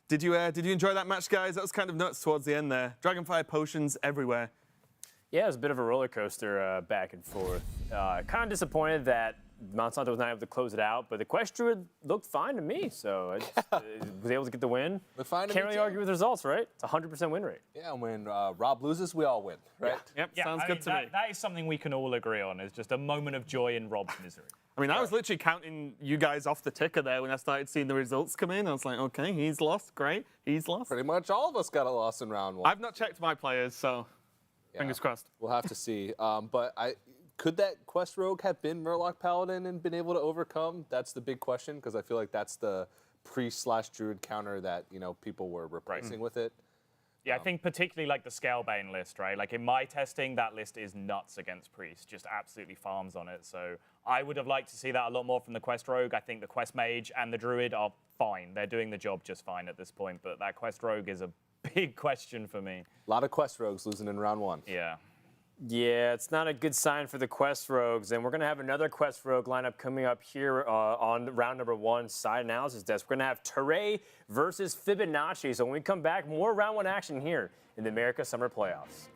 Did you enjoy that match, guys? That was kind of nuts towards the end there. Dragonfire Potions everywhere. Yeah, it was a bit of a roller coaster back and forth. Kind of disappointed that Monsanto was not able to close it out, but the Quest Druid looked fine to me, so I just, was able to get the win. Looked fine to Can't me really too. argue with the results, right? It's a 100% win rate. Yeah, when Rob loses, we all win, right? Yep, Yeah, sounds I good mean, to me. that is something we can all agree on. It's just a moment of joy in Rob's misery. I mean, I was literally counting you guys off the ticker there when I started seeing the results come in. I was like, okay, he's lost, great, he's lost. Pretty much all of us got a loss in round 1. I've not checked my players, so fingers crossed. We'll have to see. But could that Quest Rogue have been Murloc Paladin and been able to overcome? That's the big question, because I feel like that's the Priest/Druid counter that people were replacing with it. Yeah, I think particularly like the Scalebane list, right? Like in my testing, that list is nuts against Priest, just absolutely farms on it. So I would have liked to see that a lot more from the Quest Rogue. I think the Quest Mage and the Druid are fine. They're doing the job just fine at this point, but that Quest Rogue is a big question for me. A lot of Quest Rogues losing in round 1. Yeah. Yeah, it's not a good sign for the Quest Rogues, and we're going to have another Quest Rogue lineup coming up here on round number 1 side analysis desk. We're going to have Teray versus Fibonacci. So when we come back, more round 1 action here in the America Summer Playoffs.